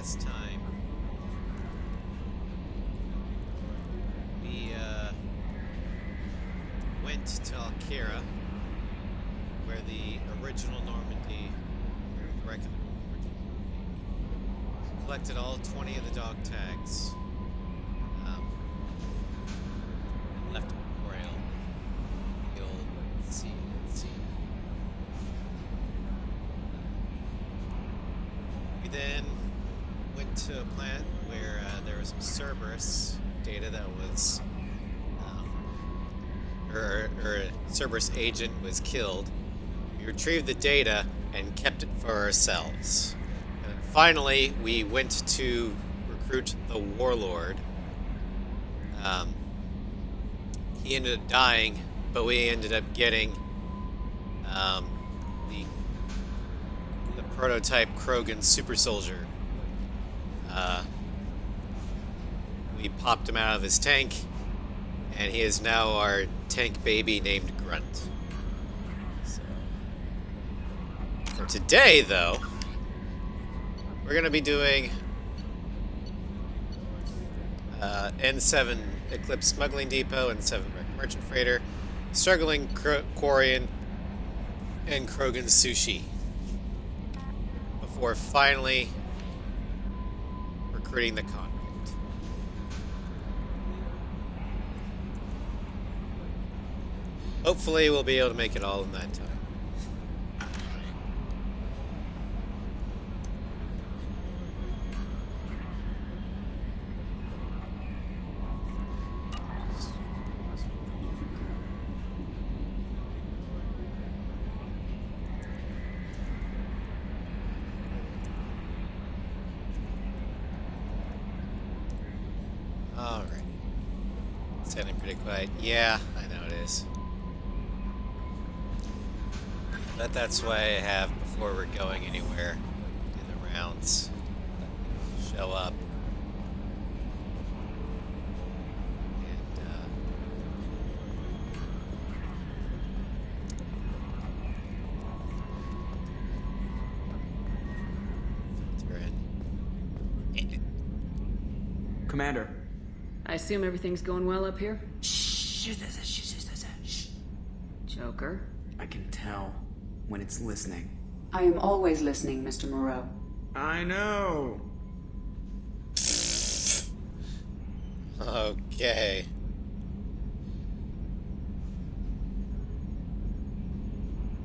last time, we went to Alkira, where the original Normandy, collected all 20 of the dog tags, and left a memorial. The old sea. We then went to a plant where there was some Cerberus data that was, or a Cerberus agent was killed. We retrieved the data and kept it for ourselves. And finally, we went to recruit the Warlord. He ended up dying, but we ended up getting the prototype Krogan super soldier. We popped him out of his tank, and he is now our tank baby named Grunt. So, for today, though, we're going to be doing N7 Eclipse Smuggling Depot and 7 Wreck Merchant Freighter, Struggling Quarian, and Krogan Sushi, before finally recruiting the convict. Hopefully we'll be able to make it all in that time. Alright. It's getting pretty quiet. Yeah, I know it is. But that's why I have, before we're going anywhere, do the rounds. Show up. And filter in. Commander. I assume everything's going well up here? Shh. Joker? I can tell when it's listening. I am always listening, Mr. Moreau. I know. Okay.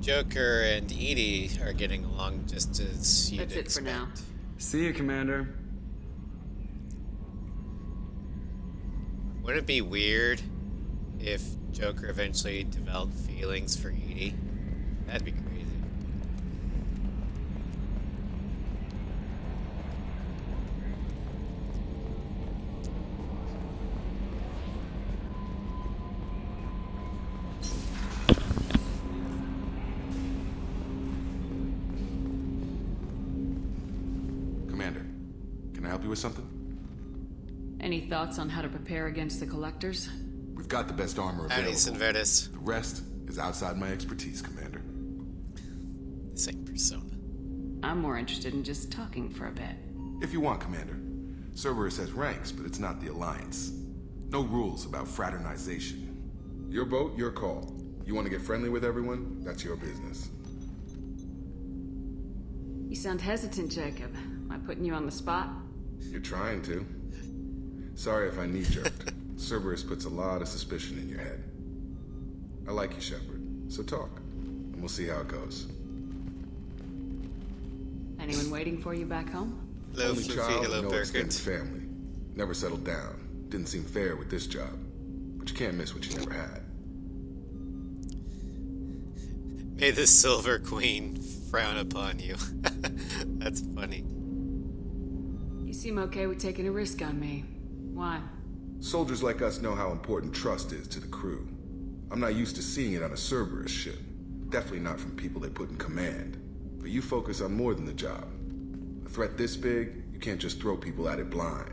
Joker and Edie are getting along just as you'd That's it expect. for now. See you, Commander. Wouldn't it be weird if Joker eventually developed feelings for Edie? That'd be crazy. Commander, can I help you with something? Any thoughts on how to prepare against the Collectors? We've got the best armor Howdy, available. Sinvertis. The rest is outside my expertise, Commander. This ain't Persona. I'm more interested in just talking for a bit. If you want, Commander. Cerberus has ranks, but it's not the Alliance. No rules about fraternization. Your boat, your call. You want to get friendly with everyone? That's your business. You sound hesitant, Jacob. Am I putting you on the spot? You're trying to. Sorry if I knee-jerked. Cerberus puts a lot of suspicion in your head. I like you, Shepard. So talk, and we'll see how it goes. Anyone waiting for you back home? Hello, Only Floofy. child, Hello, no extended Burkert. family. Never settled down. Didn't seem fair with this job. But you can't miss what you never had. May the Silver Queen frown upon you. That's funny. You seem okay with taking a risk on me. Why? Soldiers like us know how important trust is to the crew. I'm not used to seeing it on a Cerberus ship. Definitely not from people they put in command. But you focus on more than the job. A threat this big, you can't just throw people at it blind.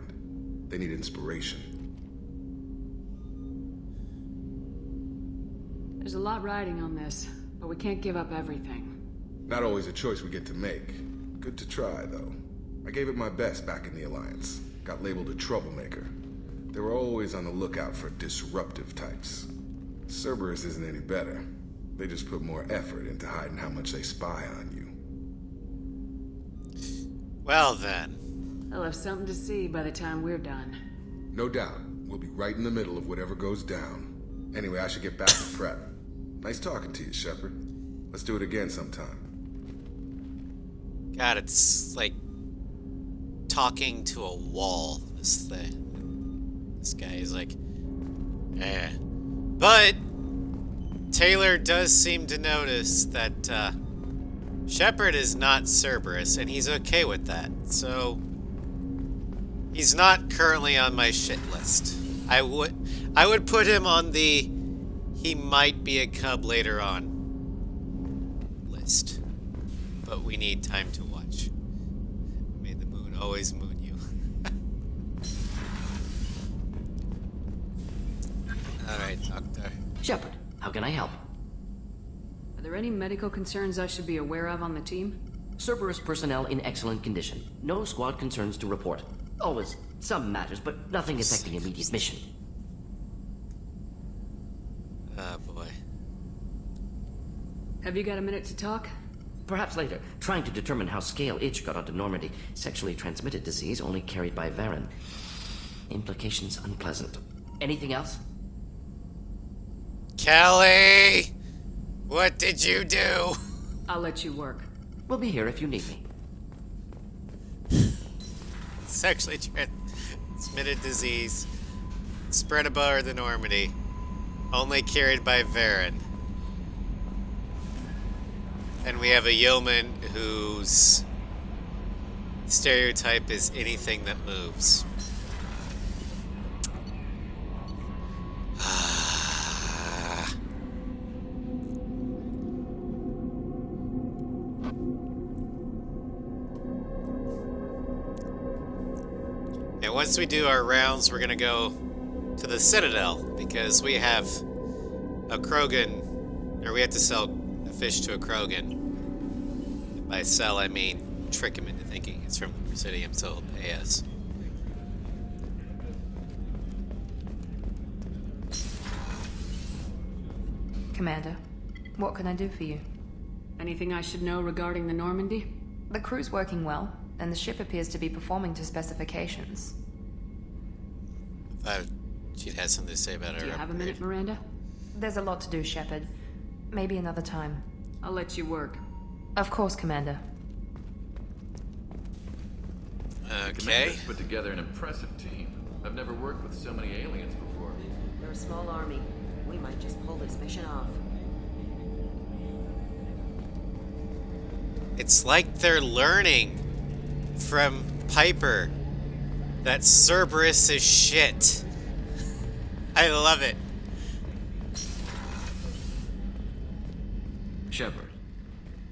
They need inspiration. There's a lot riding on this, but we can't give up everything. Not always a choice we get to make. Good to try, though. I gave it my best back in the Alliance. Got labeled a troublemaker. They were always on the lookout for disruptive types. Cerberus isn't any better. They just put more effort into hiding how much they spy on you. Well then. I'll have something to see by the time we're done. No doubt. We'll be right in the middle of whatever goes down. Anyway, I should get back to prep. Nice talking to you, Shepard. Let's do it again sometime. God, it's like talking to a wall, this thing. This guy is like, eh. But Taylor does seem to notice that Shepard is not Cerberus, and he's okay with that. So he's not currently on my shit list. I would put him on the he might be a cub later on list. But we need time to watch. May the moon always moon you. Alright, Doctor. Shepard, how can I help? Are there any medical concerns I should be aware of on the team? Cerberus personnel in excellent condition. No squad concerns to report. Always some matters, but nothing affecting immediate mission. Oh boy. Have you got a minute to talk? Perhaps later. Trying to determine how Scale Itch got onto Normandy. Sexually transmitted disease only carried by Varen. Implications unpleasant. Anything else? Kelly! What did you do? I'll let you work. We'll be here if you need me. Sexually transmitted disease. Spread above the Normandy. Only carried by Varen. And we have a yeoman whose stereotype is anything that moves. And once we do our rounds, we're gonna go to the Citadel because we have a Krogan, or we have to sell a fish to a Krogan. And by sell, I mean trick him into thinking it's from the Presidium, so he'll pay us. Commander, what can I do for you? Anything I should know regarding the Normandy? The crew's working well, and the ship appears to be performing to specifications. I thought she'd had something to say about Do her you have a upgrade. minute, Miranda? There's a lot to do, Shepard. Maybe another time. I'll let you work. Of course, Commander. Okay. Commander's put together an impressive team. I've never worked with so many aliens before. We're a small army. We might just pull this mission off. It's like they're learning from Piper that Cerberus is shit. I love it. Shepard,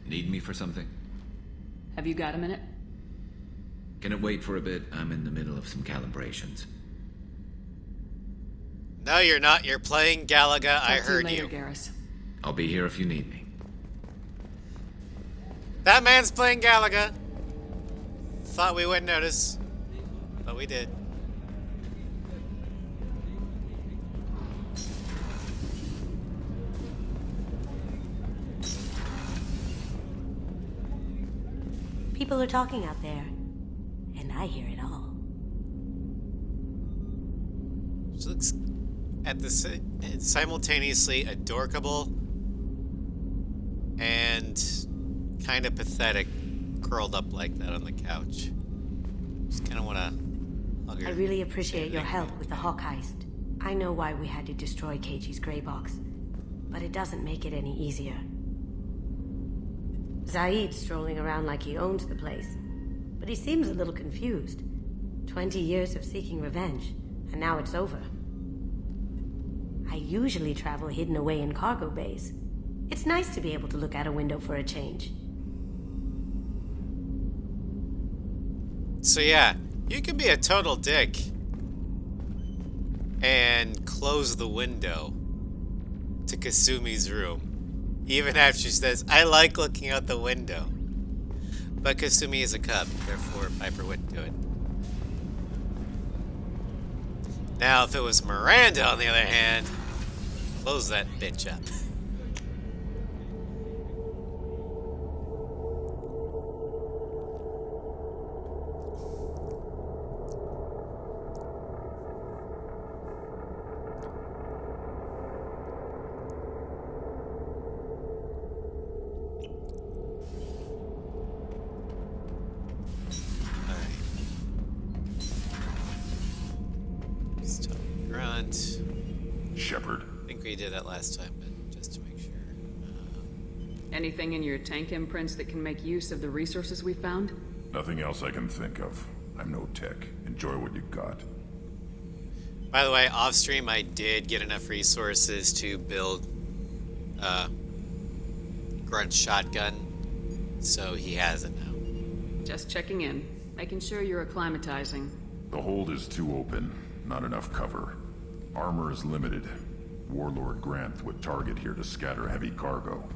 need me for something? Have you got a minute? Can it wait for a bit? I'm in the middle of some calibrations. No, you're not. You're playing Galaga. I Talk to heard later, you. Garrus. I'll be here if you need me. That man's playing Galaga. Thought we wouldn't notice, but we did. People are talking out there, and I hear it all. She looks at the simultaneously adorable and kind of pathetic, curled up like that on the couch. Just kind of want to hug her. I really appreciate your help with the Hawk heist. I know why we had to destroy KG's gray box, but it doesn't make it any easier. Zaid's strolling around like he owns the place, but he seems a little confused. 20 years of seeking revenge, and now it's over. I usually travel hidden away in cargo bays. It's nice to be able to look out a window for a change. So yeah, you can be a total dick and close the window to Kasumi's room, even after she says, I like looking out the window. But Kasumi is a cub, therefore Piper wouldn't do it. Now, if it was Miranda, on the other hand, close that bitch up. Shepard. I think we did that last time, but just to make sure. Anything in your tank imprints that can make use of the resources we found? Nothing else I can think of. I'm no tech. Enjoy what you got. By the way, off stream, I did get enough resources to build Grunt's shotgun, so he has it now. Just checking in, making sure you're acclimatizing. The hold is too open. Not enough cover. Armor is limited. Warlord Grant would target here to scatter heavy cargo,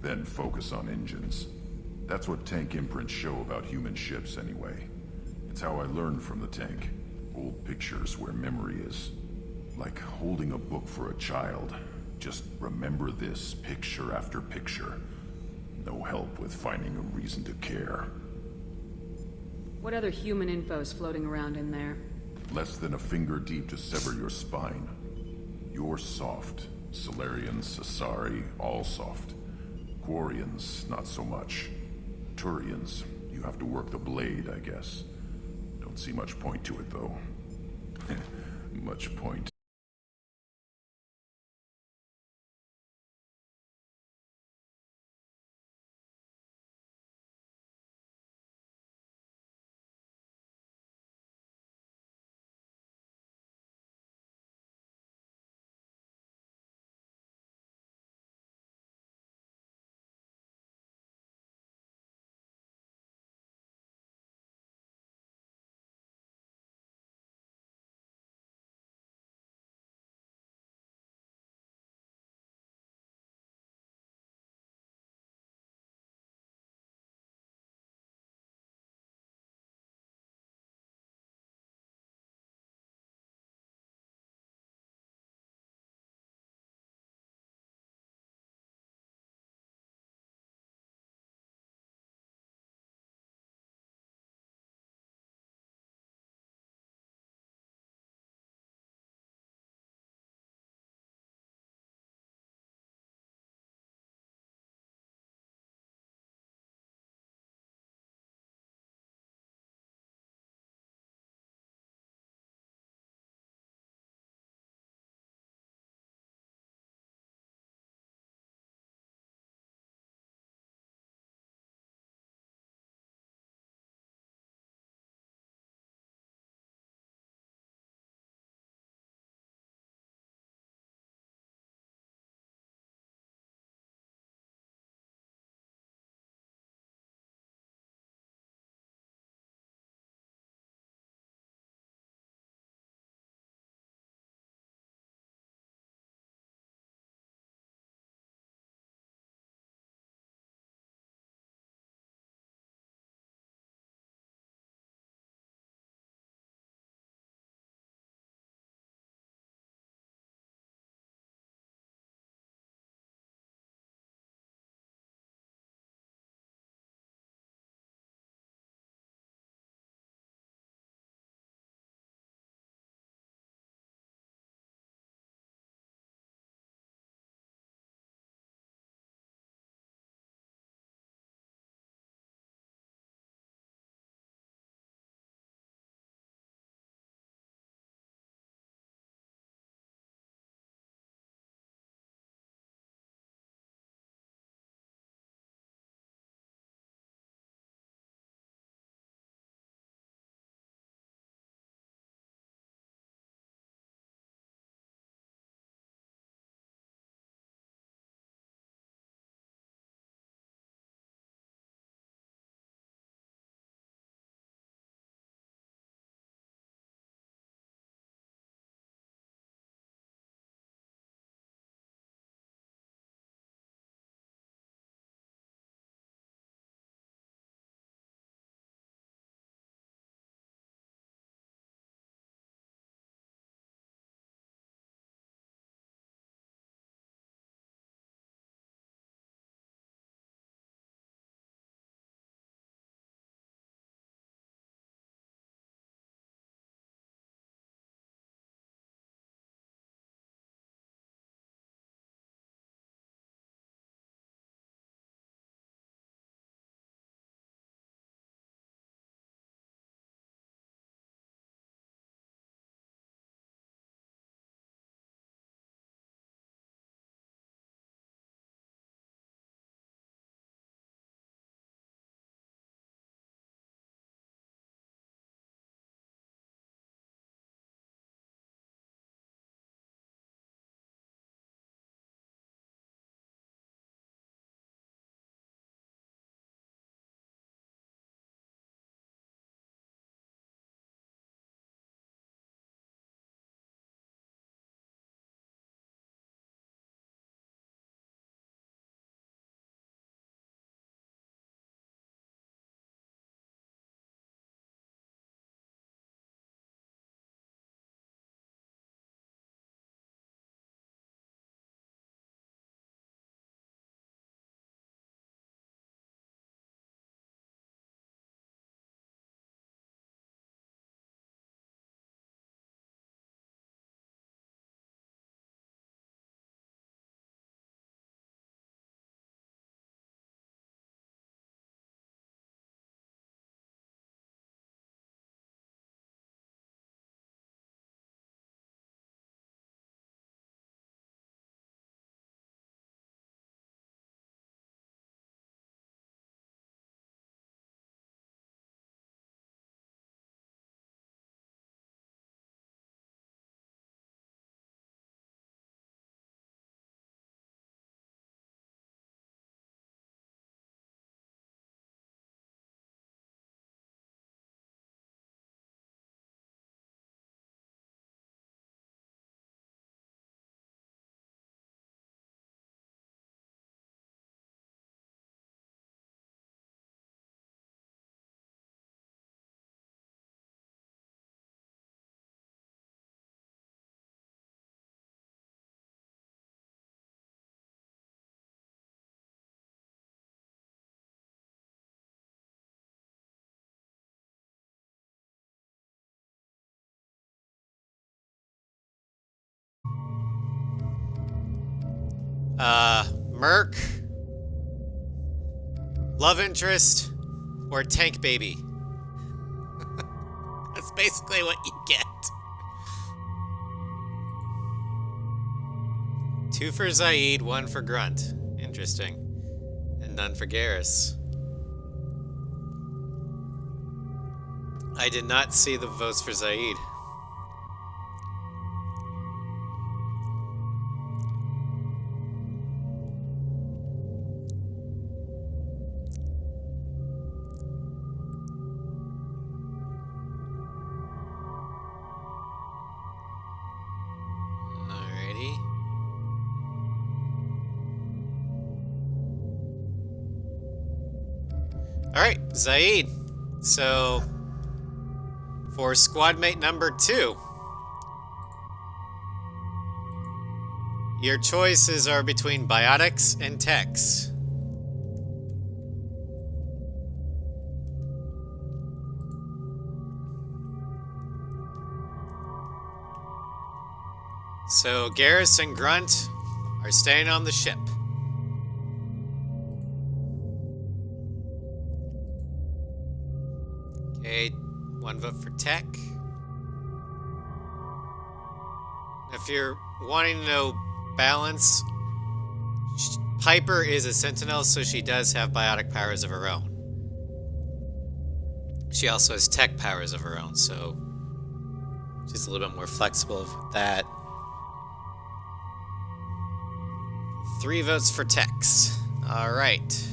then focus on engines. That's what tank imprints show about human ships anyway. It's how I learned from the tank. Old pictures where memory is. Like holding a book for a child. Just remember this, picture after picture. No help with finding a reason to care. What other human info is floating around in there? Less than a finger deep to sever your spine. You're soft. Solarians, Asari, all soft. Quarians, not so much. Turians, you have to work the blade, I guess. Don't see much point to it, though. Much point. Merc, love interest, or tank baby. That's basically what you get. 2 for Zaid, 1 for Grunt. Interesting. And none for Garrus. I did not see the votes for Zaid. Alright, Zaid. So, for squad mate number 2, your choices are between biotics and techs. So, Garrus and Grunt are staying on the ship. Okay, 1 vote for tech. If you're wanting to know balance, Piper is a sentinel, so she does have biotic powers of her own. She also has tech powers of her own, so she's a little bit more flexible with that. 3 votes for techs. All right.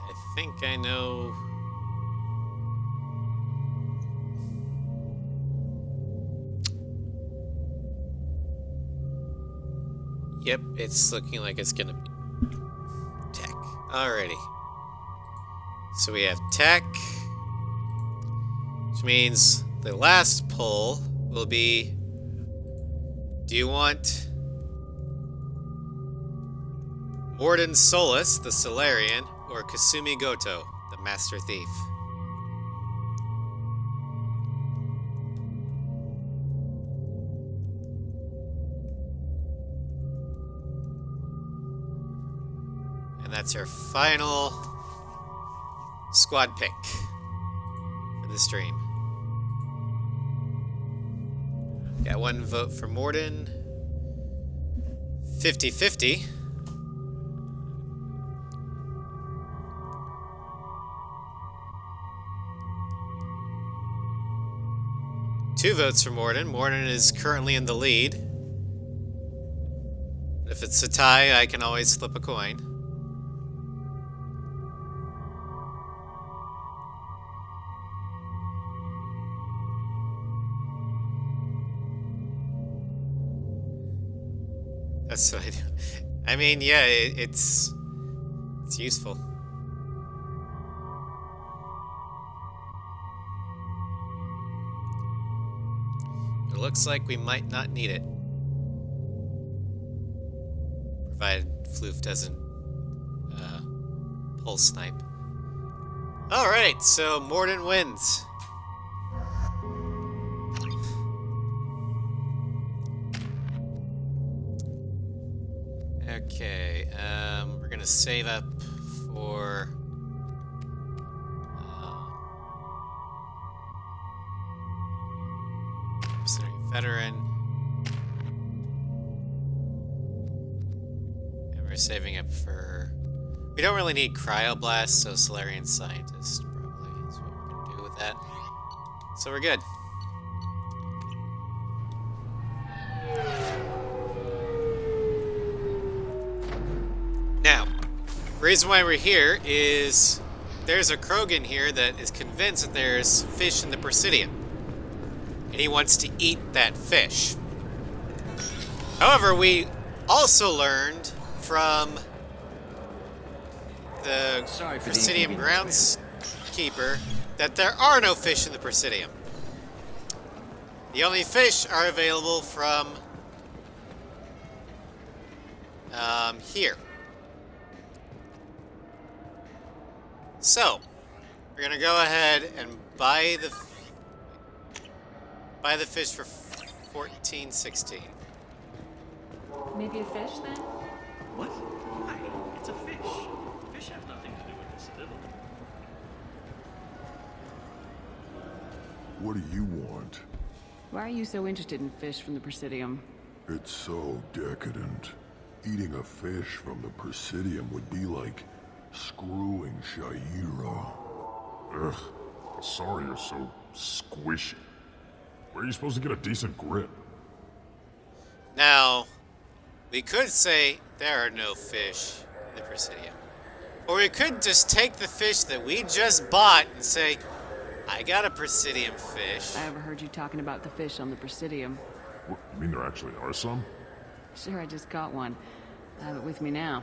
I think I know. Yep, it's looking like it's gonna be tech. Alrighty. So we have tech, which means the last poll will be, do you want Morden Solus, the Solarian, or Kasumi Goto, the Master Thief? And that's our final squad pick for the stream. Got 1 vote for Morden. 50-50. Two votes for Morden. Morden is currently in the lead. If it's a tie, I can always flip a coin. That's what I do. I mean, yeah, it's useful. It looks like we might not need it. Provided Floof doesn't pulse snipe. Alright, so Morden wins. Okay, we're gonna save up for mercenary veteran, and we're saving up for. We don't really need cryoblast, so Solarian scientist probably is what we're gonna do with that. So we're good. Now, the reason why we're here is there's a Krogan here that is convinced that there's fish in the Presidium. And he wants to eat that fish. However, we also learned from the Presidium groundskeeper that there are no fish in the Presidium. The only fish are available from here. So, We're gonna go ahead and buy the fish for 14.16. Maybe a fish then? What? Why? It's a fish. Fish have nothing to do with this at all. What do you want? Why are you so interested in fish from the Presidium? It's so decadent. Eating a fish from the Presidium would be like screwing Shaira. Ugh, sorry you're so squishy. Where are you supposed to get a decent grip? Now, we could say there are no fish in the Presidium. Or we could just take the fish that we just bought and say, I got a Presidium fish. I overheard you talking about the fish on the Presidium. What, you mean there actually are some? Sure, I just caught one. I have it with me now.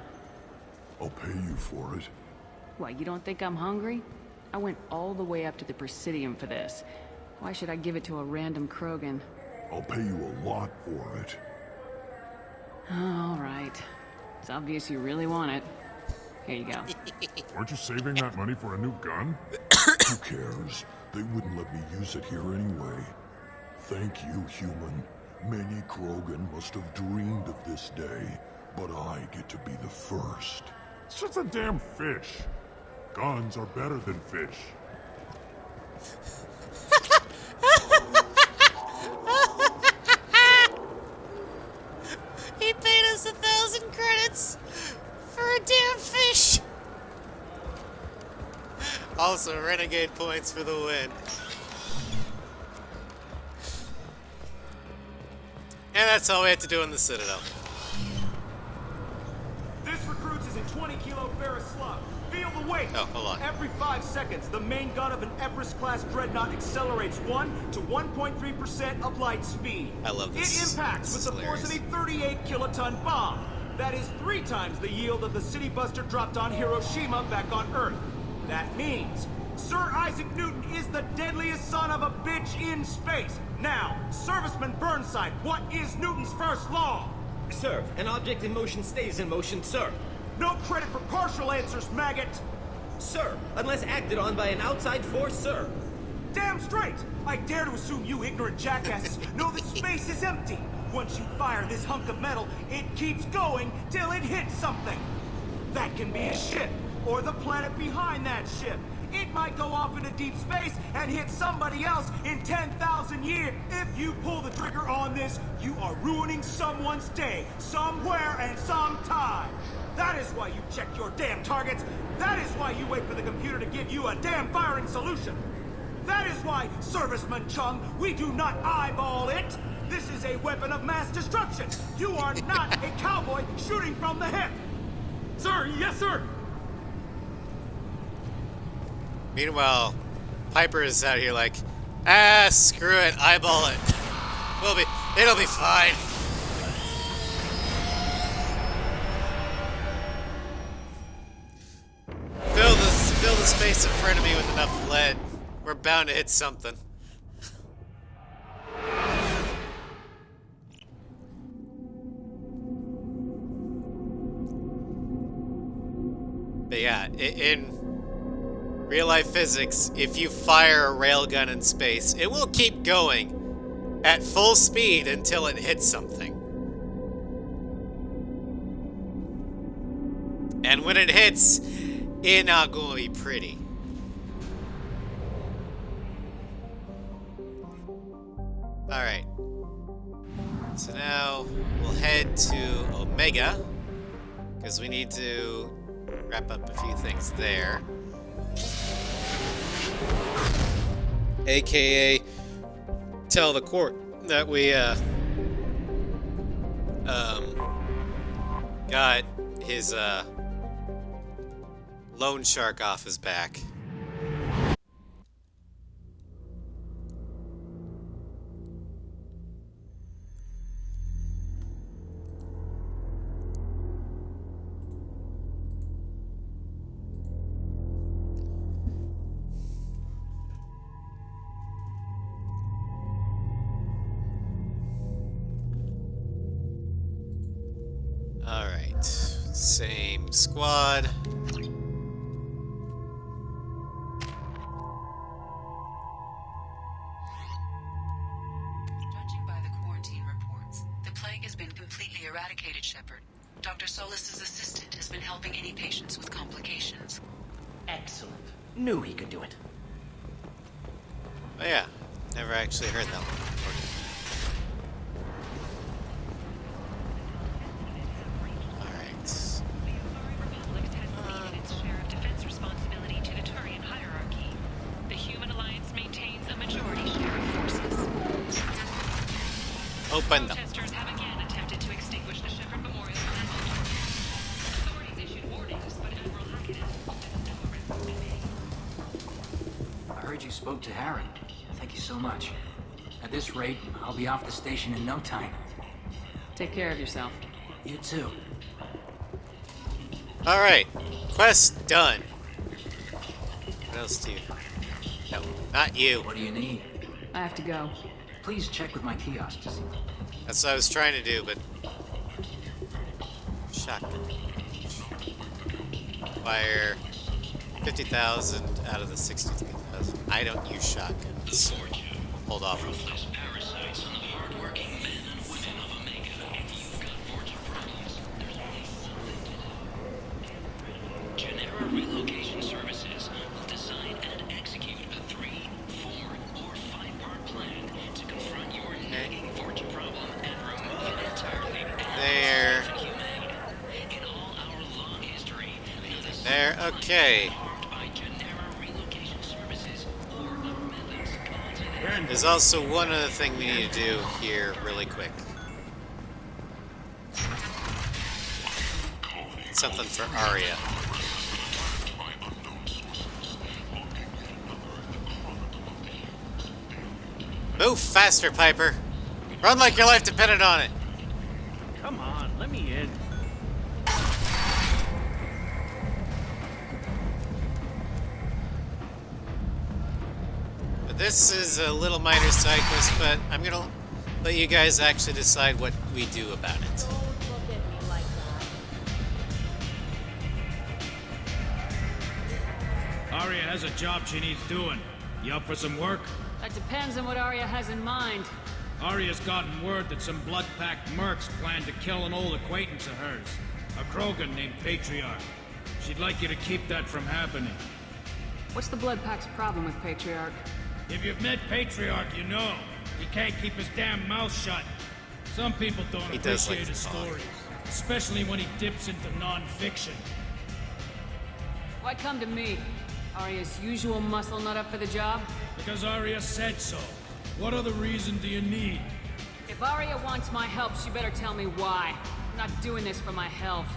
I'll pay you for it. What, you don't think I'm hungry? I went all the way up to the Presidium for this. Why should I give it to a random Krogan? I'll pay you a lot for it. All right. It's obvious you really want it. Here you go. Aren't you saving that money for a new gun? Who cares? They wouldn't let me use it here anyway. Thank you, human. Many Krogan must have dreamed of this day, but I get to be the first. It's just a damn fish. Guns are better than fish. He paid us 1,000 credits for a damn fish. Also, renegade points for the win. And that's all we have to do in the Citadel. This recruits is a 20-kilo Ferris slug. Feel the weight. Oh, hold on. Every 5 seconds, the main gun of an Everest-class dreadnought accelerates 1 to 1.3% of light speed. I love this. It impacts with the force of a 38-kiloton bomb. That is 3 times the yield of the city buster dropped on Hiroshima back on Earth. That means Sir Isaac Newton is the deadliest son of a bitch in space. Now, Serviceman Burnside, what is Newton's first law? Sir, an object in motion stays in motion, sir. No credit for partial answers, maggot! Sir, unless acted on by an outside force, sir. Damn straight! I dare to assume you ignorant jackasses know that space is empty. Once you fire this hunk of metal, it keeps going till it hits something. That can be a ship, or the planet behind that ship. It might go off into deep space and hit somebody else in 10,000 years. If you pull the trigger on this, you are ruining someone's day, somewhere and sometime. That is why you check your damn targets. That is why you wait for the computer to give you a damn firing solution. That is why, Serviceman Chung, we do not eyeball it. This is a weapon of mass destruction. You are not a cowboy shooting from the hip. Sir, yes, sir. Meanwhile, Piper is out here like, screw it, eyeball it. It'll be fine. Fill the space in front of me with enough lead. We're bound to hit something. But yeah, in real-life physics, if you fire a railgun in space, it will keep going at full speed until it hits something. And when it hits, it's not going to be pretty. Alright. So now we'll head to Omega, because we need to wrap up a few things there. AKA tell the court that we got his loan shark off his back. Alright, same squad. plague has been completely eradicated, Shepard. Dr. Solis's assistant has been helping any patients with complications. Excellent. Knew he could do it. Oh yeah, never actually heard that one before. Open them. Protesters have again attempted to extinguish the Shepard Memorial flagpole. Authorities issued warnings, but Admiral Hackett said no arrests have been made. I heard you spoke to Harry. Thank you so much. At this rate, I'll be off the station in no time. Take care of yourself. You too. Alright, quest done. What else do you... No, not you. What do you need? I have to go. Please check with my kiosks. That's what I was trying to do, but... Shotgun. Fire 50,000 out of the 63,000. I don't use shotguns. Hold off on them. Relocation Services will design and execute a 3, 4, or 5-part plan to confront your nagging fortune problem and remove it entirely. There. In all our long history, There, okay. There's also one other thing we need to do here really quick. Something for Arya. Move faster, Piper. Run like your life depended on it. Come on, let me in. This is a little minor side quest, but I'm gonna let you guys actually decide what we do about it. Arya has a job she needs doing. You up for some work? That depends on what Arya has in mind. Arya's gotten word that some blood-packed mercs plan to kill an old acquaintance of hers, a Krogan named Patriarch. She'd like you to keep that from happening. What's the Blood Pack's problem with Patriarch? If you've met Patriarch, you know. He can't keep his damn mouth shut. Some people don't He does appreciate like his to talk. stories, especially when he dips into non-fiction. Why come to me? Arya's usual muscle not up for the job? Because Arya said so. What other reason do you need? If Arya wants my help, she better tell me why. I'm not doing this for my health.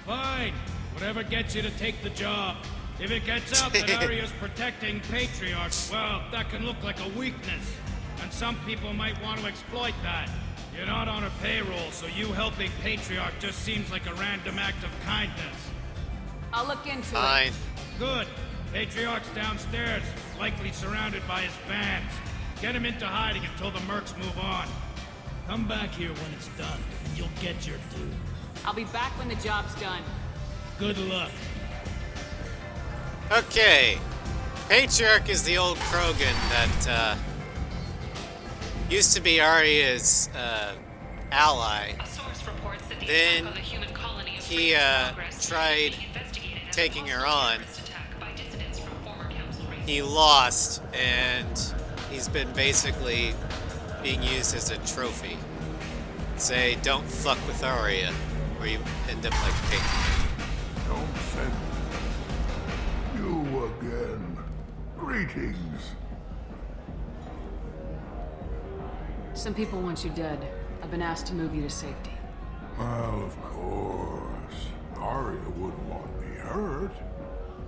Fine. Whatever gets you to take the job. If it gets out that Arya's protecting Patriarch, well, that can look like a weakness. And some people might want to exploit that. You're not on her payroll, so you helping Patriarch just seems like a random act of kindness. I'll look into Fine. it. Good. Patriarch's downstairs, likely surrounded by his fans. Get him into hiding until the mercs move on. Come back here when it's done, and you'll get your due. I'll be back when the job's done. Good luck. Okay. Patriarch is the old Krogan that used to be Arya's ally. Then he tried taking her on. He lost, and he's been basically being used as a trophy. Say, don't fuck with Arya, or you end up like Patriarch. Don't send you again. Greetings. Some people want you dead. I've been asked to move you to safety. Well, of course. Arya wouldn't want me hurt.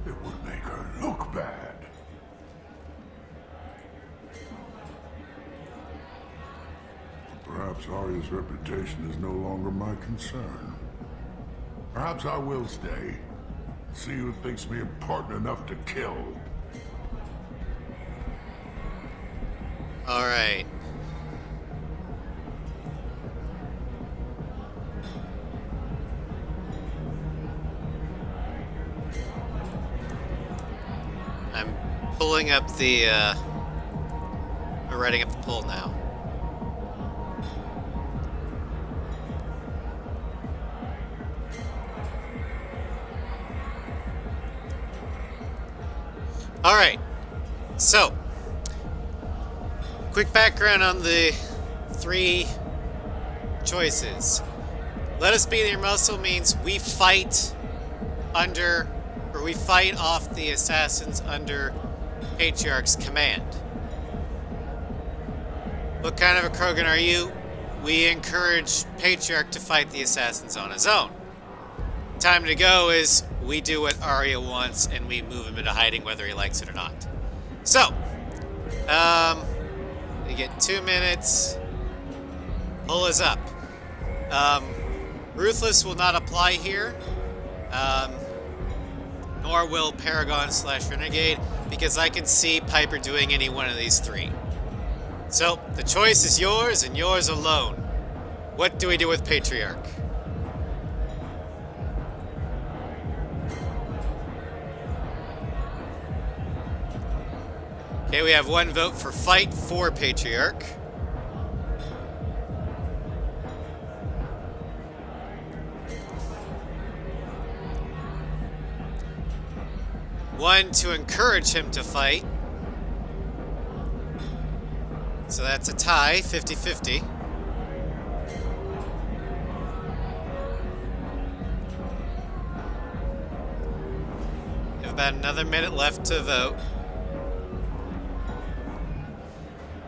It would make her look bad. Perhaps Arya's reputation is no longer my concern. Perhaps I will stay. See who thinks me important enough to kill. All right. I'm pulling up the, we're writing up the poll now. Alright. So, quick background on the 3 choices. Let us be your muscle means we fight under, or we fight off the assassins under Patriarch's command. What kind of a Krogan are you? We encourage Patriarch to fight the assassins on his own. Time to go is we do what Arya wants and we move him into hiding whether he likes it or not. So, we get 2 minutes. Pull us up. Ruthless will not apply here. Nor will Paragon/Renegade, because I can see Piper doing any one of these 3. So, the choice is yours and yours alone. What do we do with Patriarch? Okay, we have 1 vote for fight for Patriarch. One to encourage him to fight. So that's a tie, 50-50. We have about another minute left to vote.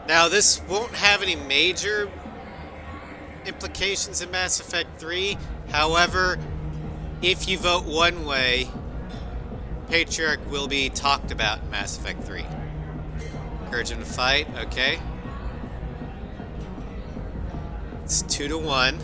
Now, this won't have any major implications in Mass Effect 3. However, if you vote one way, Patriarch will be talked about in Mass Effect 3. Encourage him to fight, okay. It's 2-1.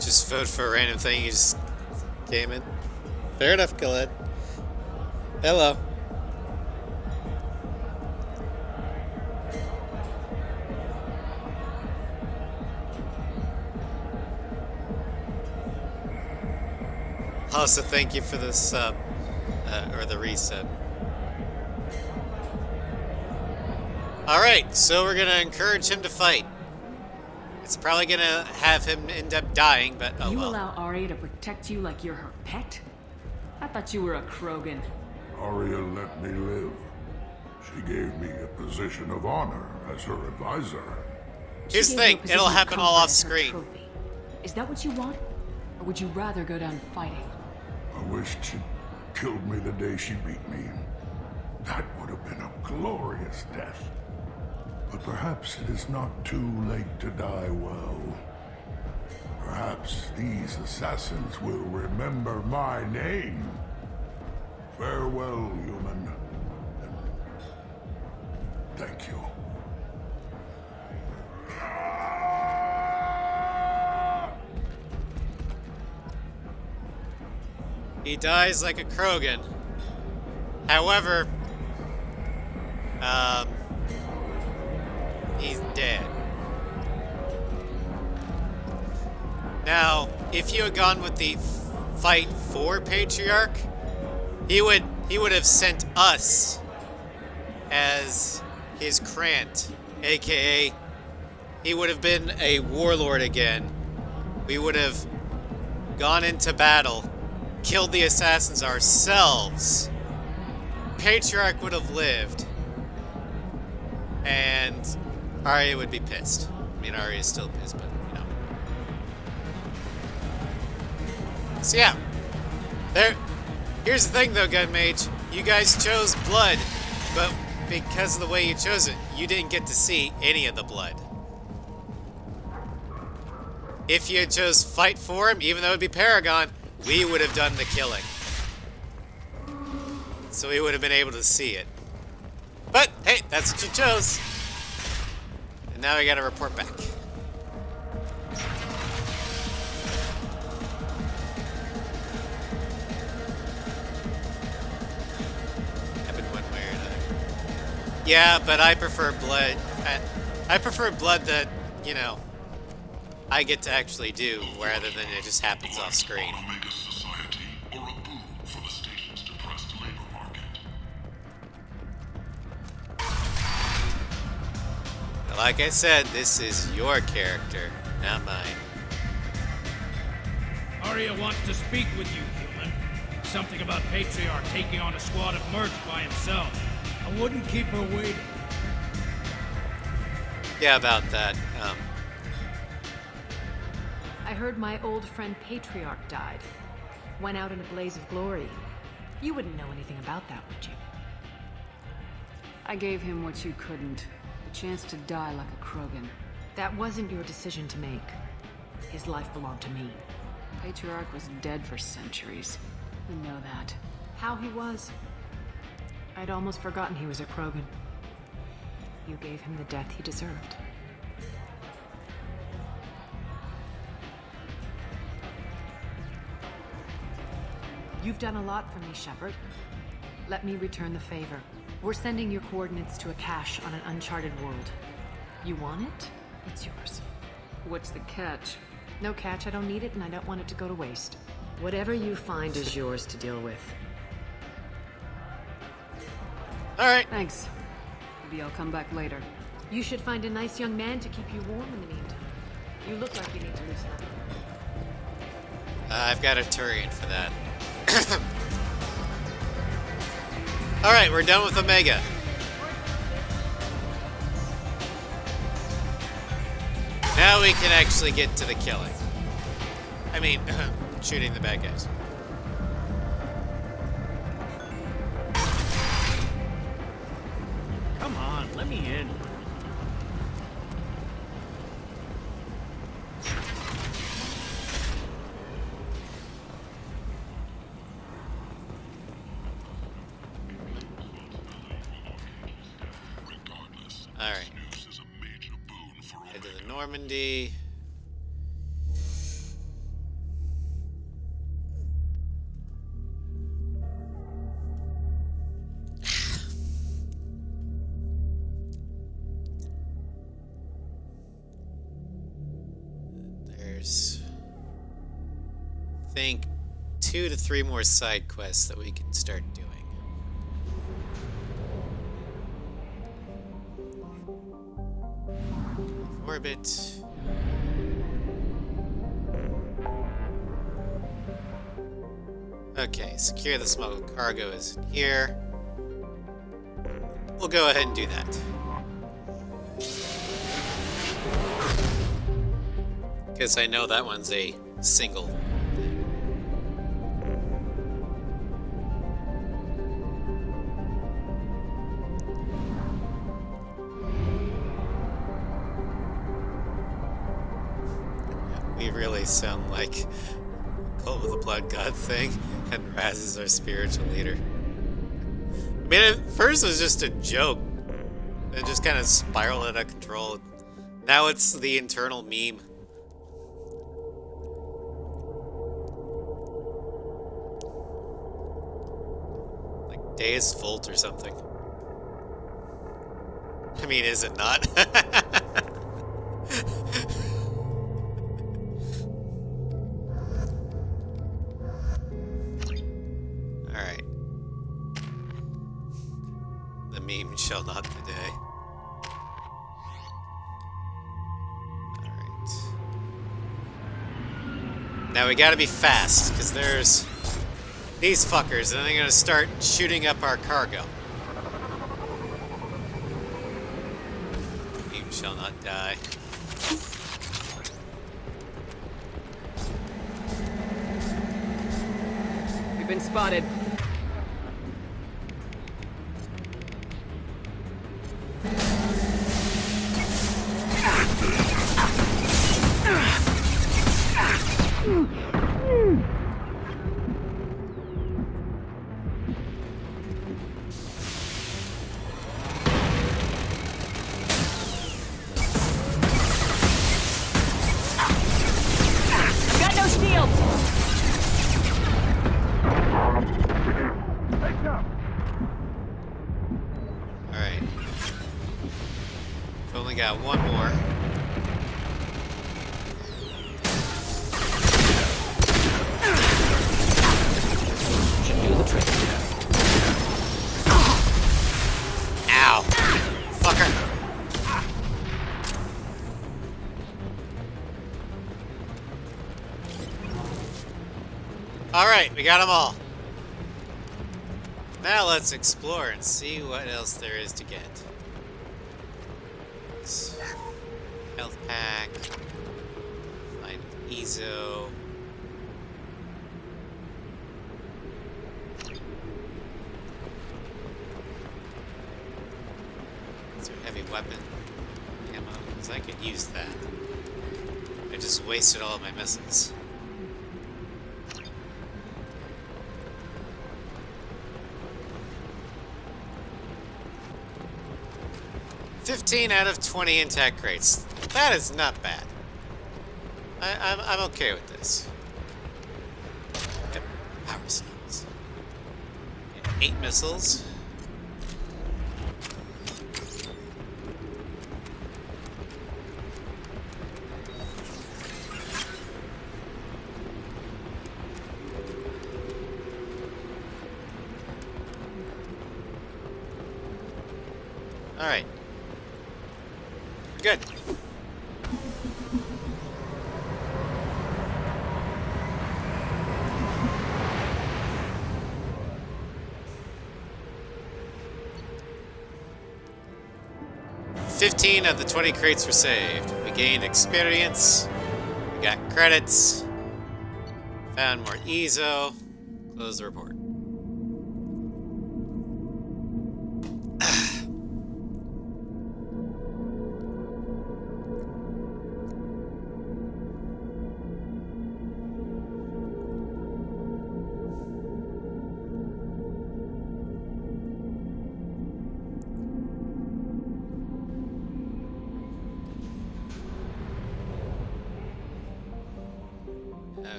Just vote for a random thing you just came in. Fair enough, go ahead. Hello. Also, thank you for the sub, or the resub. Alright, so we're gonna encourage him to fight. It's probably gonna have him end up dying, but oh You well. allow Arya to protect you like you're her pet? I thought you were a Krogan. Arya let me live. She gave me a position of honor as her advisor. Here's the thing, it'll happen all off screen. Is that what you want? Or would you rather go down fighting? I wished she'd killed me the day she beat me. That would have been a glorious death. But perhaps it is not too late to die well. Perhaps these assassins will remember my name. Farewell, human. Thank you. He dies like a Krogan. However, he's dead. Now, if you had gone with the fight for Patriarch, he would have sent us as his Krant, aka he would have been a warlord again. We would have gone into battle, killed the assassins ourselves. Patriarch would have lived, and Arya would be pissed. I mean, Arya is still pissed, but you know. So yeah, here's the thing though, Gun Mage. You guys chose blood, but because of the way you chose it, you didn't get to see any of the blood. If you had chose fight for him, even though it'd be Paragon, we would have done the killing. So we would have been able to see it. But, hey, that's what you chose. And now we gotta report back. Happened one way or another. Yeah, but I prefer blood. I prefer blood that, you know, I get to actually do, rather than it just happens off screen. Omega Society or a boon for the station's depressed labor market? Like I said, this is your character, not mine. Arya wants to speak with you, human. Something about Patriarch taking on a squad of mercs by himself. I wouldn't keep her waiting. Yeah, about that. I heard my old friend Patriarch died. Went out in a blaze of glory. You wouldn't know anything about that, would you? I gave him what you couldn't. The chance to die like a Krogan. That wasn't your decision to make. His life belonged to me. Patriarch was dead for centuries. You know that. How he was? I'd almost forgotten he was a Krogan. You gave him the death he deserved. You've done a lot for me, Shepard. Let me return the favor. We're sending your coordinates to a cache on an uncharted world. You want it? It's yours. What's the catch? No catch, I don't need it, and I don't want it to go to waste. Whatever you find is yours to deal with. Alright. Thanks. Maybe I'll come back later. You should find a nice young man to keep you warm in the meantime. You look like you need to loosen up. I've got a Turian for that. Alright, we're done with Omega. Now we can actually get to the killing. I mean, shooting the bad guys. Come on, let me in. Alright. Head to the Normandy. There's, I think, 2 to 3 more side quests that we can start doing. Orbit. Okay, secure the smuggled cargo is here. We'll go ahead and do that. Because I know that one's a single. We really sound like Cult of the Blood God thing, and Raz is our spiritual leader. I mean, at first it was just a joke. It just kind of spiraled out of control. Now it's the internal meme. Like Deus Vult or something. I mean, is it not? Alright. The meme shall not today. Alright. Now we gotta be fast, because there's these fuckers, and they're gonna start shooting up our cargo. Meme shall not die. We've been spotted. I've got no shields! Alright. We've only got one more. Alright, we got them all. Now let's explore and see what else there is to get. Health pack. Find Ezo. Is there heavy weapon ammo? Because I could use that. I just wasted all of my missiles. $15 out of 20 intact crates. That is not bad. I'm okay with this. Yep. Power cells. 8 missiles. All right. Good. $15 of the 20 crates were saved. We gained experience. We got credits. Found more Ezo. Close the report.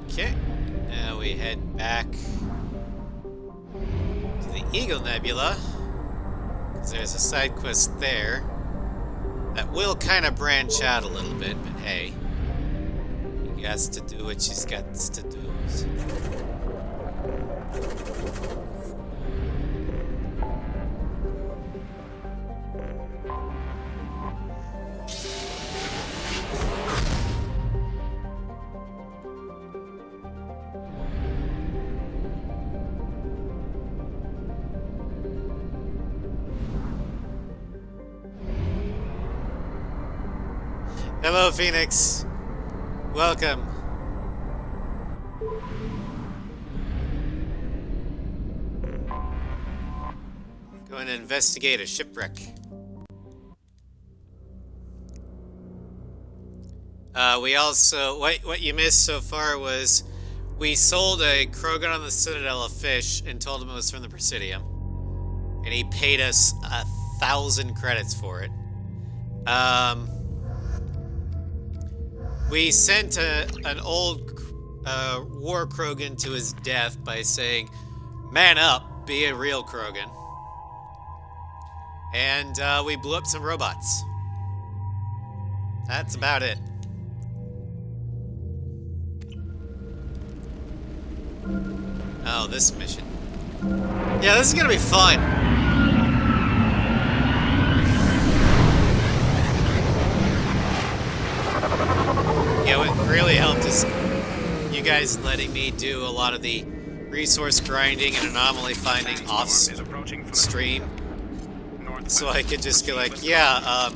Okay, now we head back to the Eagle Nebula, because there's a side quest there that will kind of branch out a little bit, but hey, he has to do what she's got to do. Hello, Phoenix. Welcome. Going to investigate a shipwreck. We also... What you missed so far was we sold a Krogan on the Citadel of fish and told him it was from the Presidium. And he paid us 1,000 credits for it. We sent an old war Krogan to his death by saying, "Man up, be a real Krogan." And we blew up some robots. That's about it. Oh, this mission. Yeah, this is gonna be fun. Yeah, what really helped is you guys letting me do a lot of the resource grinding and anomaly finding off stream. So I could just be like, yeah,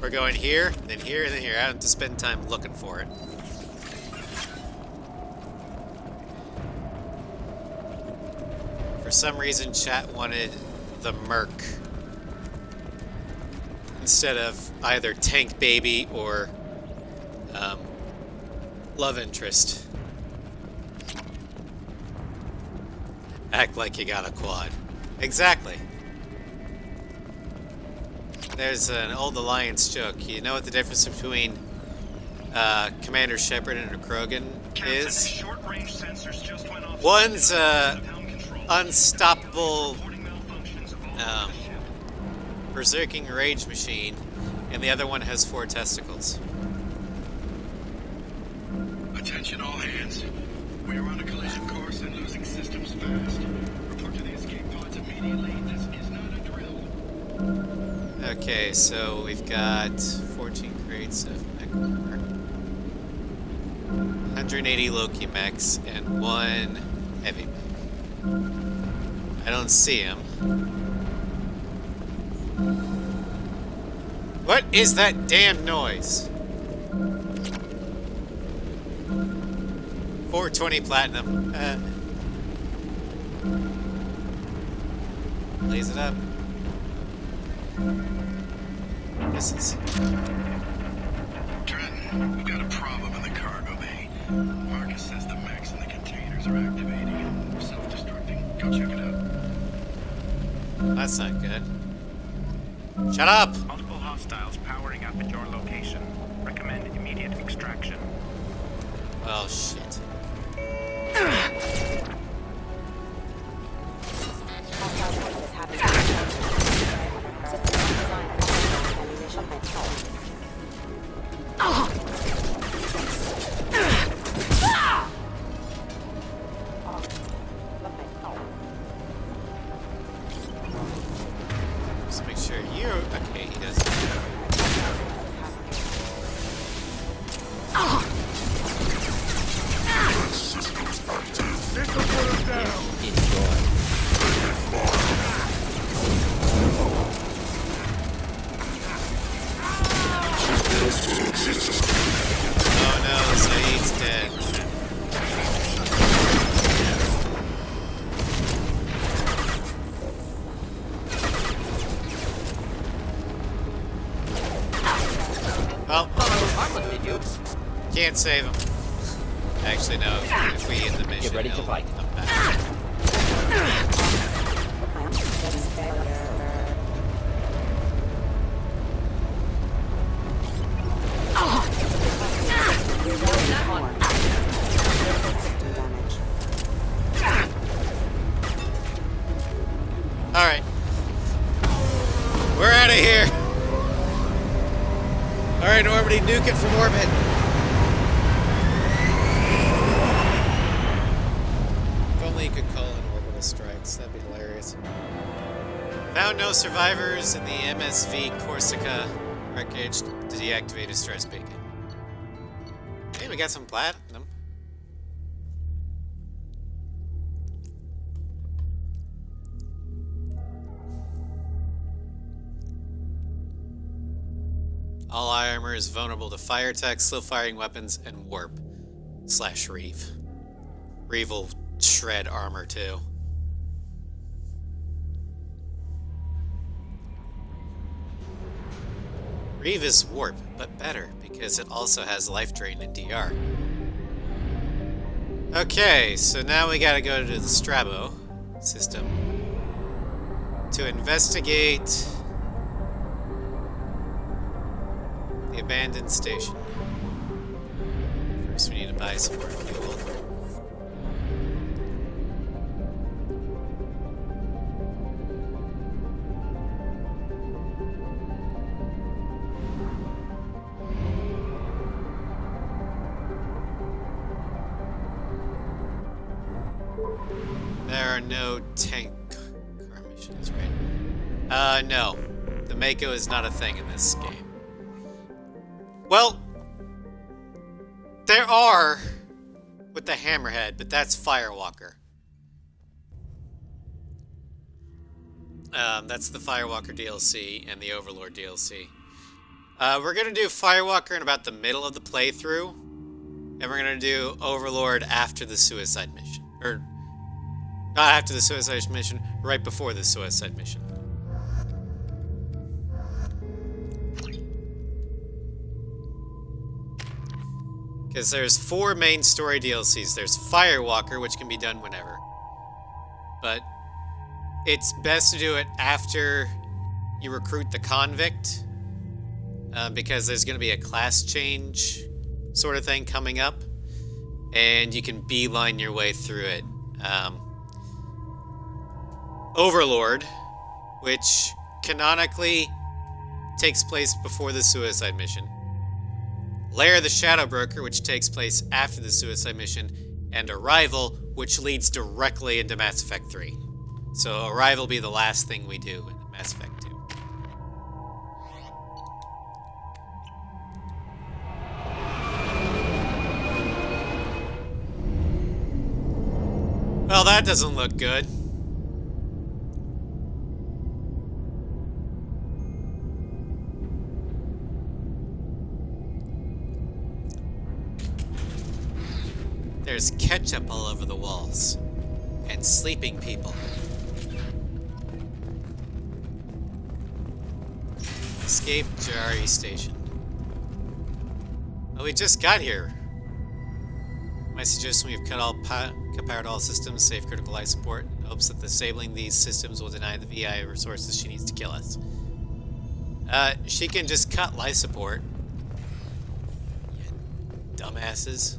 we're going here, then here, and then here. I don't have to spend time looking for it. For some reason, chat wanted the Merc instead of either Tank Baby or Love Interest. Act like you got a quad. Exactly. There's an old Alliance joke. You know what the difference between Commander Shepard and a Krogan is? One's unstoppable berserking rage machine, and the other one has 4 testicles. Attention all hands. We are on a collision course and losing systems fast. Report to the escape pods immediately. This is not a drill. Okay, so we've got 14 crates of mech armor. 180 Loki mechs and 1 heavy mech. I don't see him. What is that damn noise? 420 platinum. Blaze it up. Misses. Trenton, we've got a problem in the cargo bay. Marcus says the mechs in the containers are activating and self-destructing. Go check it out. That's not good. Shut up! Multiple hostiles powering up at your location. Recommend immediate extraction. Well, shit. Just make sure you're okay. He doesn't. Oh no, Saeed's dead. Well, can't save him. Actually, no. If we end the mission, Get ready to fight. Come back. Alright. We're out of here. Alright, Normandy, nuke it from orbit. If only you could call in orbital strikes, that'd be hilarious. Found no survivors in the MSV Corsica wreckage to deactivate a stress beacon. Hey, we got some platinum. All armor is vulnerable to fire attacks, slow firing weapons, and warp. / Reeve. Reeve will shred armor too. Reeve is warp, but better because it also has life drain and DR. Okay, so now we gotta go to the Strabo system to investigate the abandoned station. First, we need to buy some more fuel. There are no tank car missions, right? No. The Mako is not a thing in this game. Well, there are with the Hammerhead, but that's Firewalker. That's the Firewalker DLC and the Overlord DLC. We're gonna do Firewalker in about the middle of the playthrough, and we're gonna do Overlord after the suicide mission. Or, not after the suicide mission, right before the suicide mission. Because there's 4 main story DLCs. There's Firewalker, which can be done whenever. But it's best to do it after you recruit the convict. Because there's going to be a class change sort of thing coming up. And you can beeline your way through it. Overlord, which canonically takes place before the suicide mission. Lair the Shadow Broker, which takes place after the suicide mission, and Arrival, which leads directly into Mass Effect 3. So Arrival will be the last thing we do in Mass Effect 2. Well, that doesn't look good. There's ketchup all over the walls. And sleeping people. Escape Jari Station. Well, we just got here. My suggestion: we've powered all systems, save critical life support, in hopes that disabling these systems will deny the VI resources she needs to kill us. She can just cut life support. You dumbasses.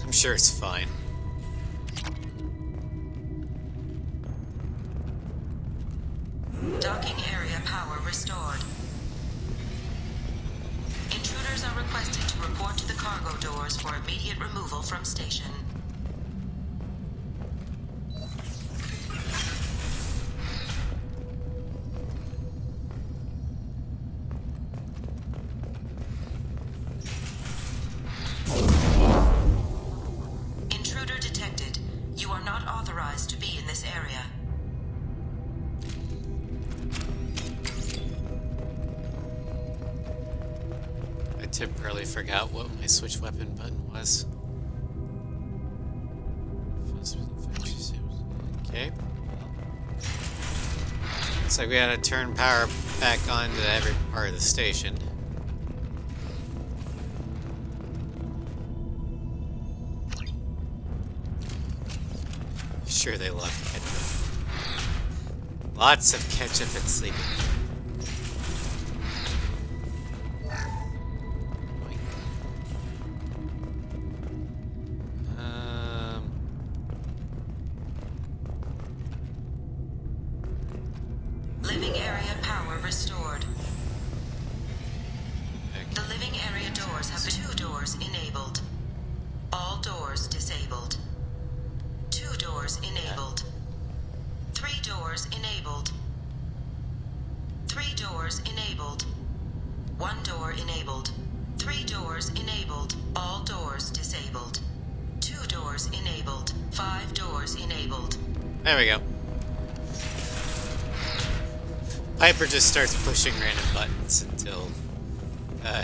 I'm sure it's fine. Docking area power restored. Intruders are requested to report to the cargo doors for immediate removal from station. Intruder detected. You are not authorized to be in this area. I temporarily forgot what my switch weapon button was. Okay. Looks like we gotta turn power back on to every part of the station. Sure, they love ketchup. Lots of ketchup and sleeping. Living area power restored. The living area doors have 2 doors enabled. All doors disabled. 2 doors enabled. 3 doors enabled. 3 doors enabled. 1 door enabled. 3 doors enabled. All doors disabled. 2 doors enabled. 5 doors enabled. There we go. Piper just starts pushing random buttons until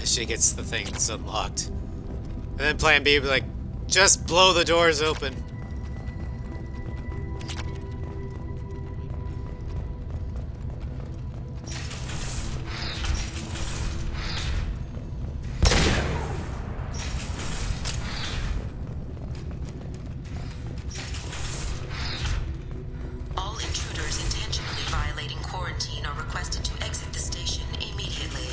she gets the things unlocked. And then plan B would be like, just blow the doors open. All intruders intentionally violating quarantine are requested to exit the station immediately.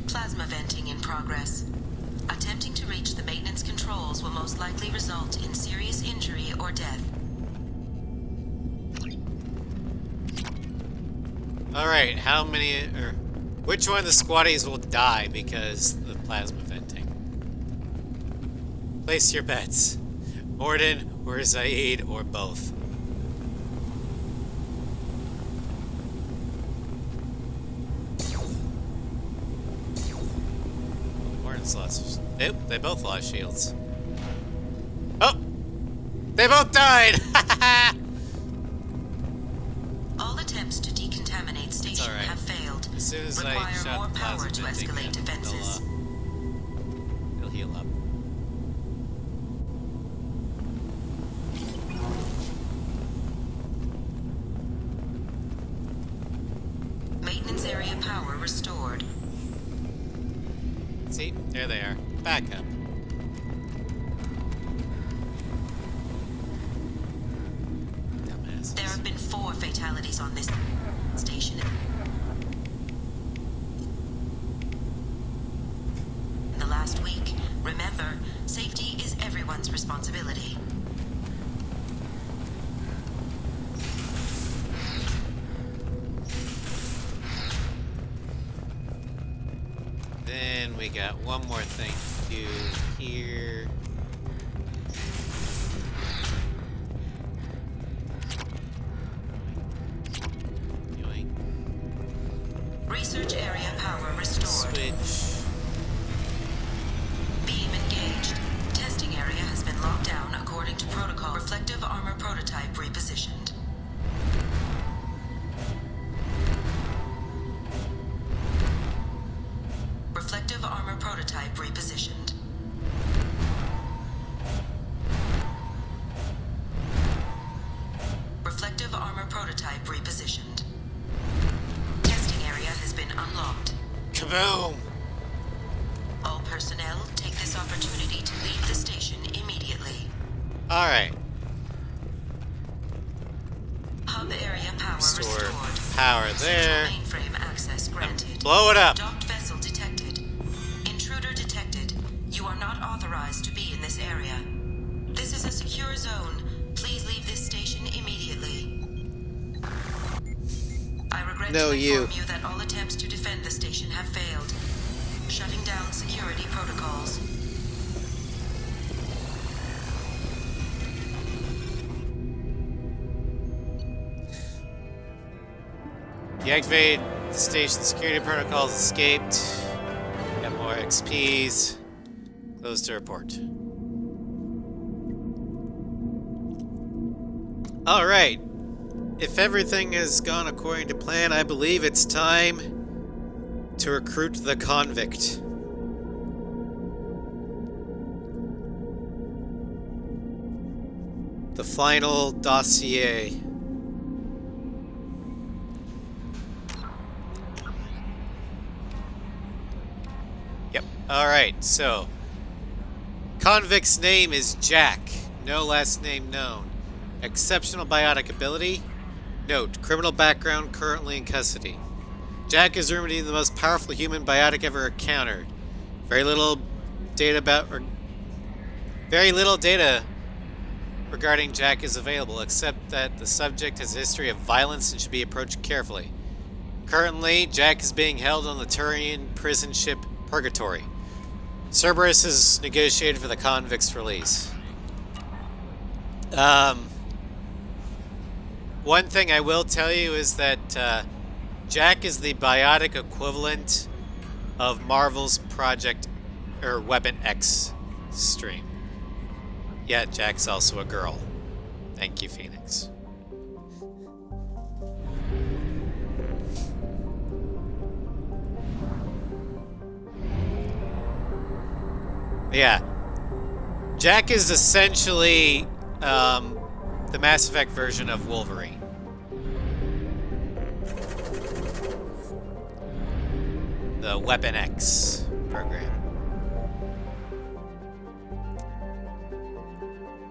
Plasma venting in progress. Attempting to reach the maintenance controls will most likely result in serious injury or death. Alright, how many, or which one of the squatties will die because of the plasma venting? Place your bets. Morden or Zaid or both. Morden's lost. Nope, they both lost shields. Oh! They both died! All attempts to decontaminate station have failed. As soon as I Require shot more the power plasma to venting, escalate defenses. He'll heal up. Maintenance area power restored. See? There they are. Back up. Dumbasses. There have been 4 fatalities on this station. In the last week, remember, safety is everyone's responsibility. Then we got one more thing to do here. Research area power armor prototype repositioned. Reflective armor prototype repositioned. Testing area has been unlocked. Kaboom! All personnel take this opportunity to leave the station immediately. Alright. Hub area power restored. Power there. Central mainframe access granted. Blow it up. Docked vessel detected. Intruder detected. You are not authorized to be in this area. This is a secure zone. Please leave this station immediately. I regret to inform you that all attempts to defend the station have failed. Shutting down security protocols. Deactivate the station security protocols, escaped. Got more XPs. Close to report. Alright. If everything has gone according to plan, I believe it's time to recruit the convict. The final dossier. Yep. Alright, so convict's name is Jack. No last name known. Exceptional biotic ability. Note, criminal background, currently in custody. Jack is rumored to be the most powerful human biotic ever encountered. Very little data regarding Jack is available, except that the subject has a history of violence and should be approached carefully. Currently, Jack is being held on the Turian prison ship Purgatory. Cerberus has negotiated for the convict's release. One thing I will tell you is that Jack is the biotic equivalent of Marvel's Project or Weapon X stream. Yeah, Jack's also a girl. Thank you, Phoenix. Yeah. Jack is essentially the Mass Effect version of Wolverine. The Weapon X program.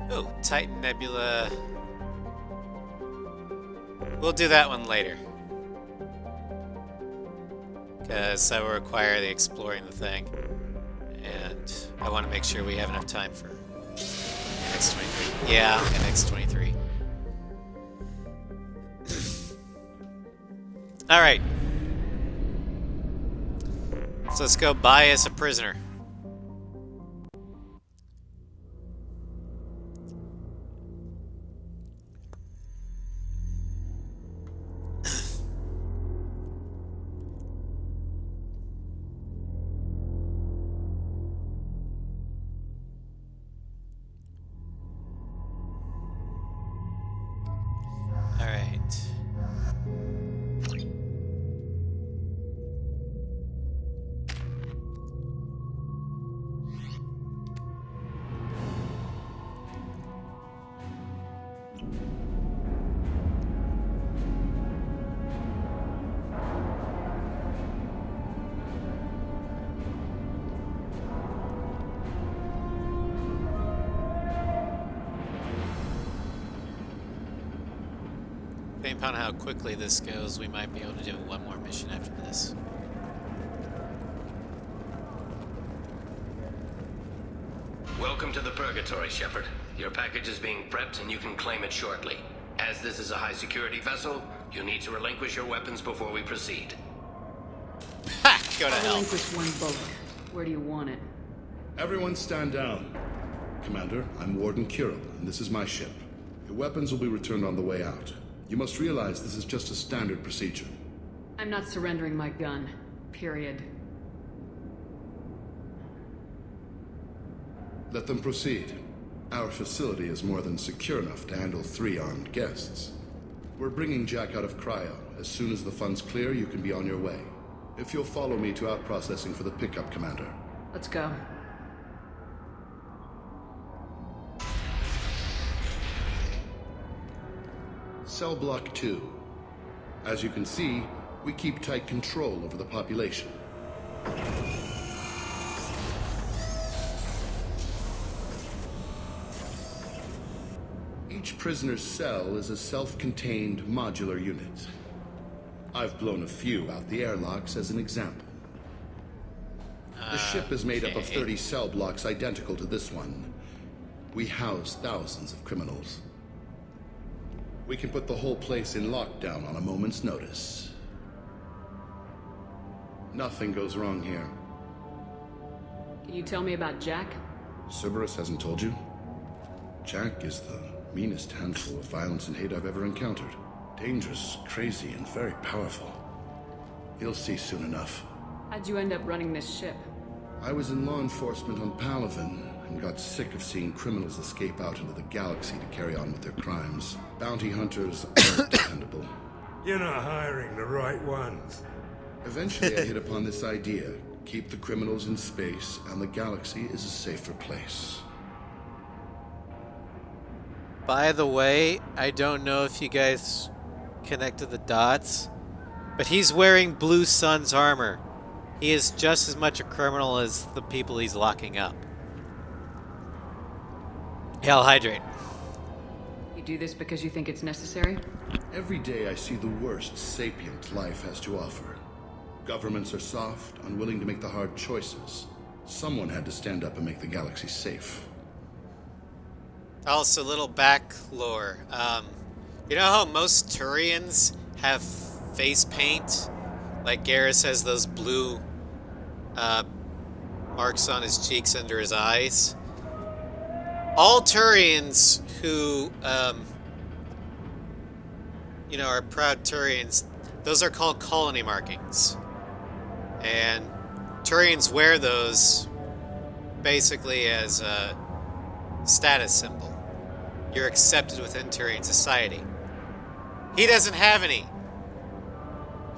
Oh, Titan Nebula. We'll do that one later. Because that will require the exploring the thing. And I want to make sure we have enough time for X-23. Yeah, and X-23. Alright. So let's go buy us a prisoner. Depending upon how quickly this goes, we might be able to do one more mission after this. Welcome to the Purgatory, Shepard. Your package is being prepped and you can claim it shortly. As this is a high-security vessel, you need to relinquish your weapons before we proceed. Ha! Go to hell. Relinquish one bullet. Where do you want it? Everyone stand down. Commander, I'm Warden Kirill, and this is my ship. Your weapons will be returned on the way out. You must realize this is just a standard procedure. I'm not surrendering my gun. Period. Let them proceed. Our facility is more than secure enough to handle 3 armed guests. We're bringing Jack out of cryo. As soon as the funds clear, you can be on your way. If you'll follow me to out-processing for the pickup, Commander. Let's go. Cell Block 2. As you can see, we keep tight control over the population. Each prisoner's cell is a self-contained modular unit. I've blown a few out the airlocks as an example. The ship is made up of 30 cell blocks identical to this one. We house thousands of criminals. We can put the whole place in lockdown on a moment's notice. Nothing goes wrong here. Can you tell me about Jack? Cerberus hasn't told you? Jack is the meanest handful of violence and hate I've ever encountered. Dangerous, crazy, and very powerful. You'll see soon enough. How'd you end up running this ship? I was in law enforcement on Palaven and got sick of seeing criminals escape out into the galaxy to carry on with their crimes. Bounty hunters aren't dependable. You're not hiring the right ones. Eventually I hit upon this idea. Keep the criminals in space and the galaxy is a safer place. By the way, I don't know if you guys connected the dots, but he's wearing Blue Sun's armor. He is just as much a criminal as the people he's locking up. Hell, hydrate. You do this because you think it's necessary? Every day I see the worst sapient life has to offer. Governments are soft, unwilling to make the hard choices. Someone had to stand up and make the galaxy safe. Also, little back lore. You know how most Turians have face paint? Like Garrus has those blue marks on his cheeks under his eyes. All Turians who, are proud Turians, those are called colony markings. And Turians wear those basically as a status symbol. You're accepted within Turian society. He doesn't have any.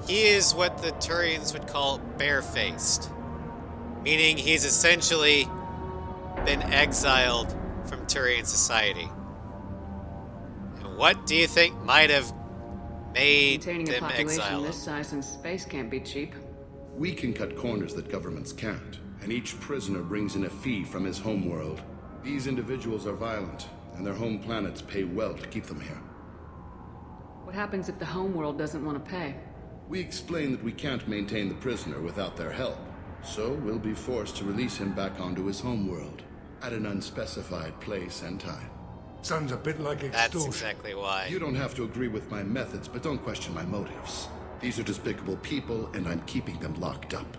He is what the Turians would call barefaced, meaning he's essentially been exiled from Turian society. And what do you think might have made Maintaining a them population exile this him? size in space can't be cheap. We can cut corners that governments can't, and each prisoner brings in a fee from his homeworld. These individuals are violent, and their home planets pay well to keep them here. What happens if the homeworld doesn't want to pay? We explain that we can't maintain the prisoner without their help, so we'll be forced to release him back onto his homeworld, at an unspecified place and time. Sounds a bit like extortion. That's exactly why. You don't have to agree with my methods, but don't question my motives. These are despicable people, and I'm keeping them locked up.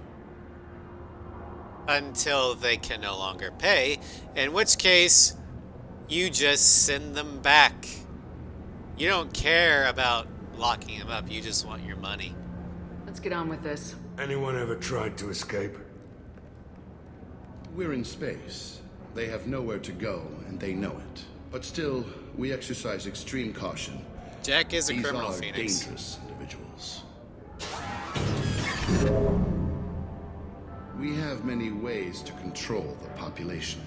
Until they can no longer pay, in which case, you just send them back. You don't care about locking them up, you just want your money. Let's get on with this. Anyone ever tried to escape? We're in space. They have nowhere to go, and they know it. But still, we exercise extreme caution. Jack is a These criminal, are Phoenix. Dangerous individuals. We have many ways to control the population.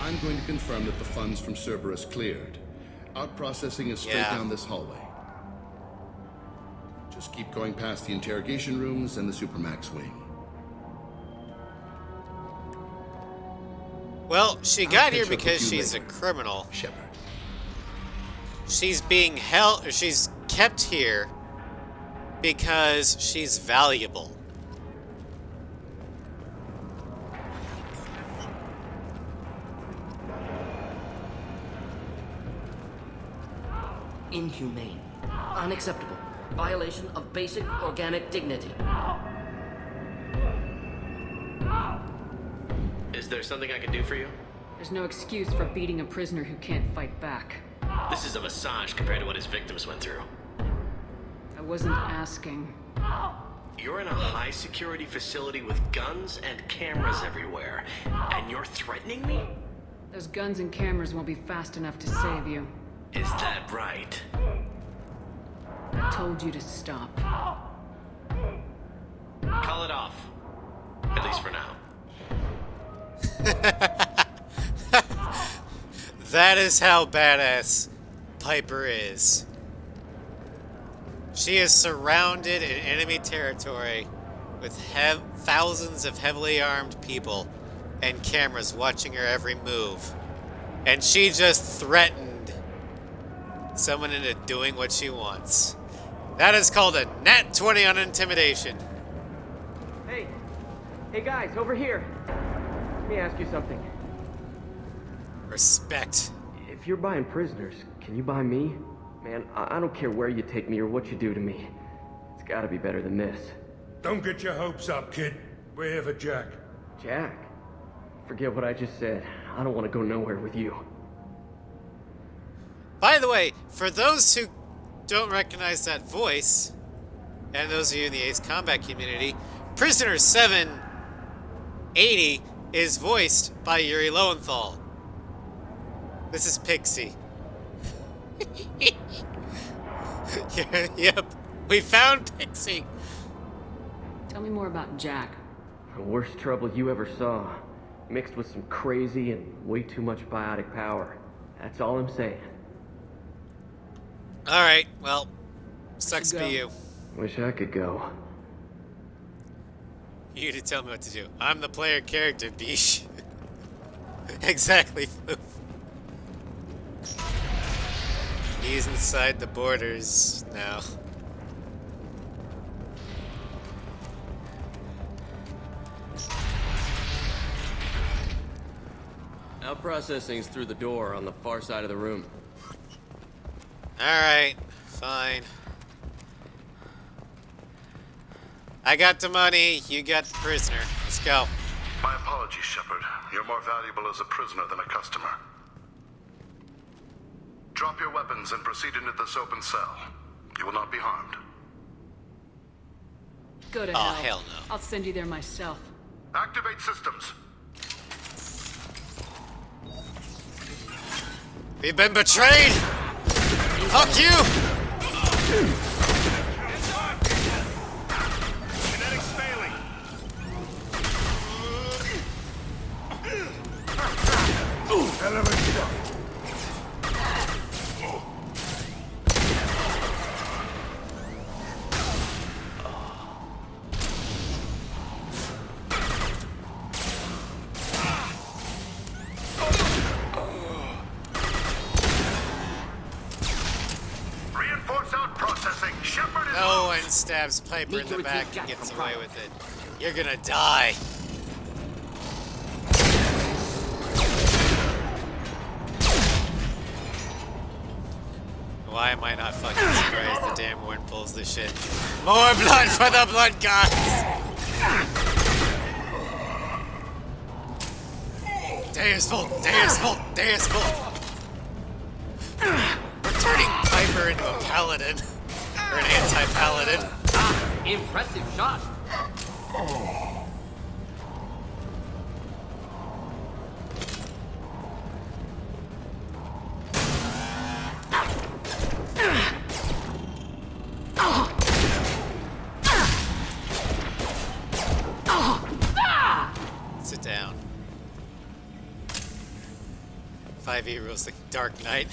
I'm going to confirm that the funds from Cerberus cleared. Out-processing is straight down this hallway. Just keep going past the interrogation rooms and the Supermax wing. Well, she got here catch up with because you she's later, a criminal. Shepard. She's being held, or she's kept here because she's valuable. Inhumane. Unacceptable. Violation of basic organic dignity. Is there something I can do for you? There's no excuse for beating a prisoner who can't fight back. This is a massage compared to what his victims went through. I wasn't asking. You're in a high-security facility with guns and cameras everywhere, and you're threatening me? Those guns and cameras won't be fast enough to save you. Is that right? I told you to stop. Call it off. At least for now. That is how badass Piper is. She is surrounded in enemy territory with thousands of heavily armed people and cameras watching her every move. And she just threatened someone into doing what she wants. That is called a nat 20 on intimidation. Hey guys, over here. Let me ask you something. Respect. If you're buying prisoners, can you buy me? Man, I don't care where you take me or what you do to me. It's gotta be better than this. Don't get your hopes up, kid. We're here for Jack. Jack? Forget what I just said. I don't want to go nowhere with you. By the way, for those who don't recognize that voice, and those of you in the Ace Combat community, Prisoner 780 is voiced by Yuri Lowenthal. This is Pixie. Yep, we found Pixie. Tell me more about Jack. The worst trouble you ever saw. Mixed with some crazy and way too much biotic power. That's all I'm saying. Alright, well, sucks to be you. Wish I could go. You to tell me what to do. I'm the player character, Bish. Exactly, Floof. He's inside the borders now. Now processing's through the door on the far side of the room. Alright, fine. I got the money, you got the prisoner. Let's go. My apologies, Shepard. You're more valuable as a prisoner than a customer. Drop your weapons and proceed into this open cell. You will not be harmed. Go to hell. hell. Hell no. I'll send you there myself. Activate systems. We've been betrayed! Fuck you! Kinetics failing. Hell of a shot. Reinforce out processing. Shepard is No one stabs Piper in the back and gets away with it. You're gonna die. Why am I not fucking surprised the damn one pulls this shit? More blood for the blood gods! Deus Vult! Deus Vult! Deus Vult! We're turning Piper into a paladin. Or an anti-paladin. Impressive shot. Sit down. 5e rules like Dark Knight.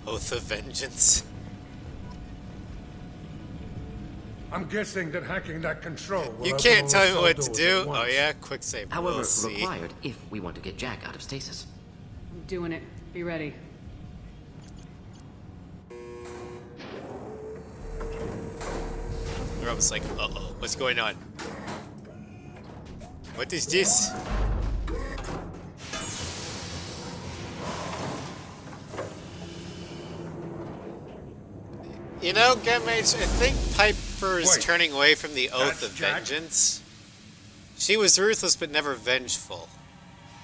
Oath of Vengeance. I'm guessing that hacking that control will You open can't all tell the me cell what to doors do? at Oh once. yeah, quick save. However, We'll see. required if we want to get Jack out of stasis. I'm doing it. Be ready. We're almost like, uh-oh, what's going on? What is this? You know, Gunmates, I think Piper is Wait, turning away from the Oath that's of Jack? Vengeance. She was ruthless but never vengeful.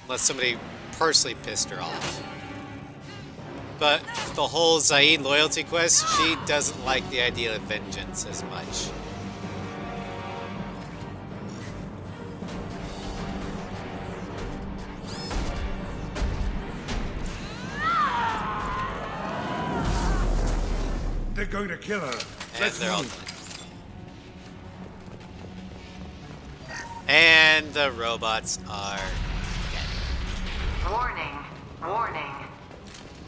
Unless somebody personally pissed her off. But the whole Zaid loyalty quest, she doesn't like the idea of vengeance as much. The going to kill her. And Let's they're all move. dead. And the robots are dead. Warning. Warning.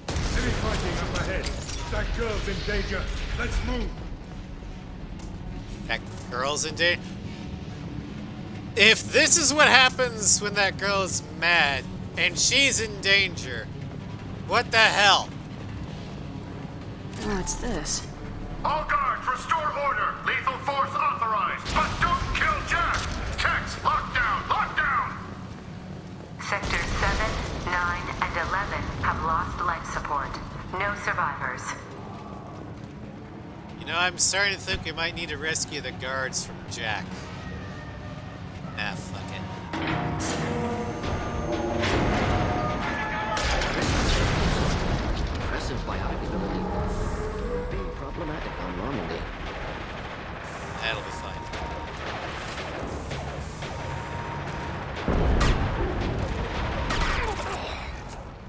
Enemy fighting up ahead. That girl's in danger. Let's move. That girl's in danger. If this is what happens when that girl is mad and she's in danger, what the hell? What's this? All guards, restore order. Lethal force authorized. But don't kill Jack. Tex, lockdown, lockdown. Sectors 7, 9, and 11 have lost life support. No survivors. You know, I'm starting to think we might need to rescue the guards from Jack. Ah, fuck it. Impressive biotic ability. Being problematic on Normandy. That'll be fine.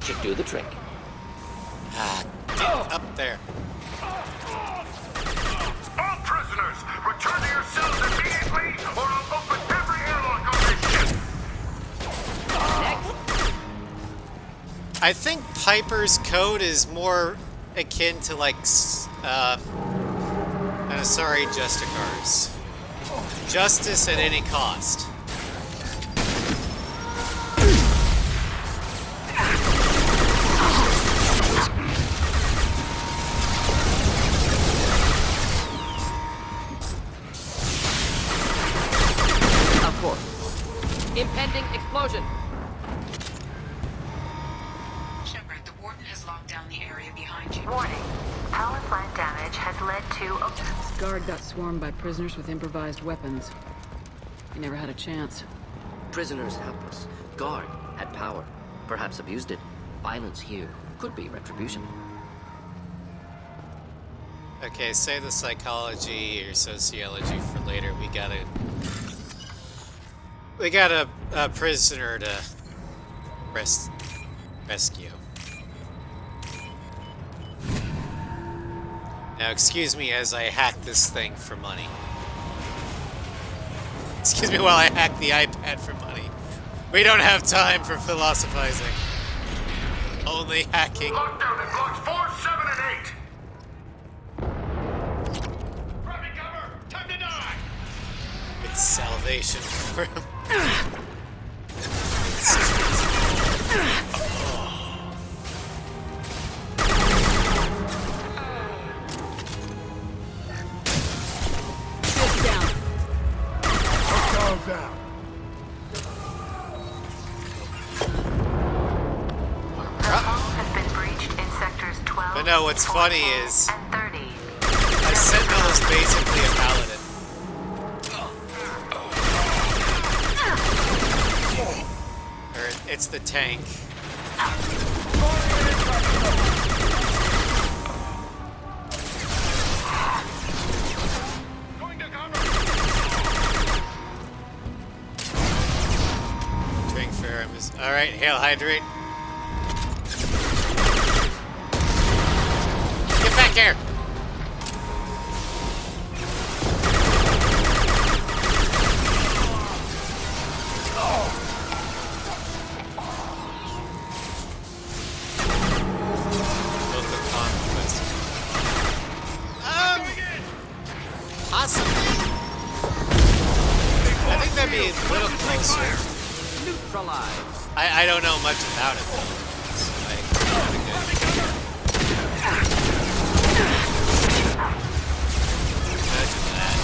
Should do the trick. Ah, get up there. All prisoners, return to your cells immediately, or I'll open every airlock on this ship. I think Piper's code is more akin to like, sorry, Justicars. Justice at any cost. Of course. Impending explosion. Shepard, the warden has locked down the area behind you. Warning. Power plant damage has led to... This guard got swarmed by prisoners with improvised weapons. He never had a chance. Prisoners helpless. Guard had power. Perhaps abused it. Violence here could be retribution. Okay, save the psychology or sociology for later. We got a prisoner to rescue. Now, excuse me as I hack this thing for money. Excuse me while I hack the iPad for money. We don't have time for philosophizing. Only hacking. Lockdown in blocks 4, 7, and 8. Grab me cover! Time to die! It's salvation for him. Down. Has been breached in sectors 12. But no, what's funny is and 30. a Sentinel is basically a paladin. Or it's the tank. Drink Ferrum is alright, hail hydrate. Get back here! Possibly. I think that'd be a little closer. Neutralized. I don't know much about it though. So Imagine that.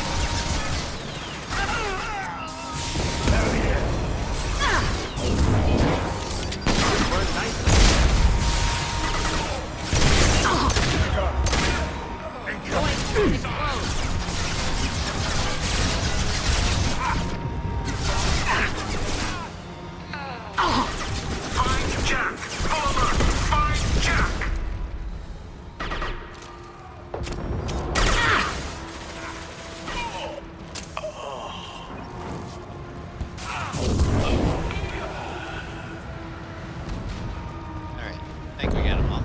Find Jack! Full alert! Find Jack! Alright, I think we got them all.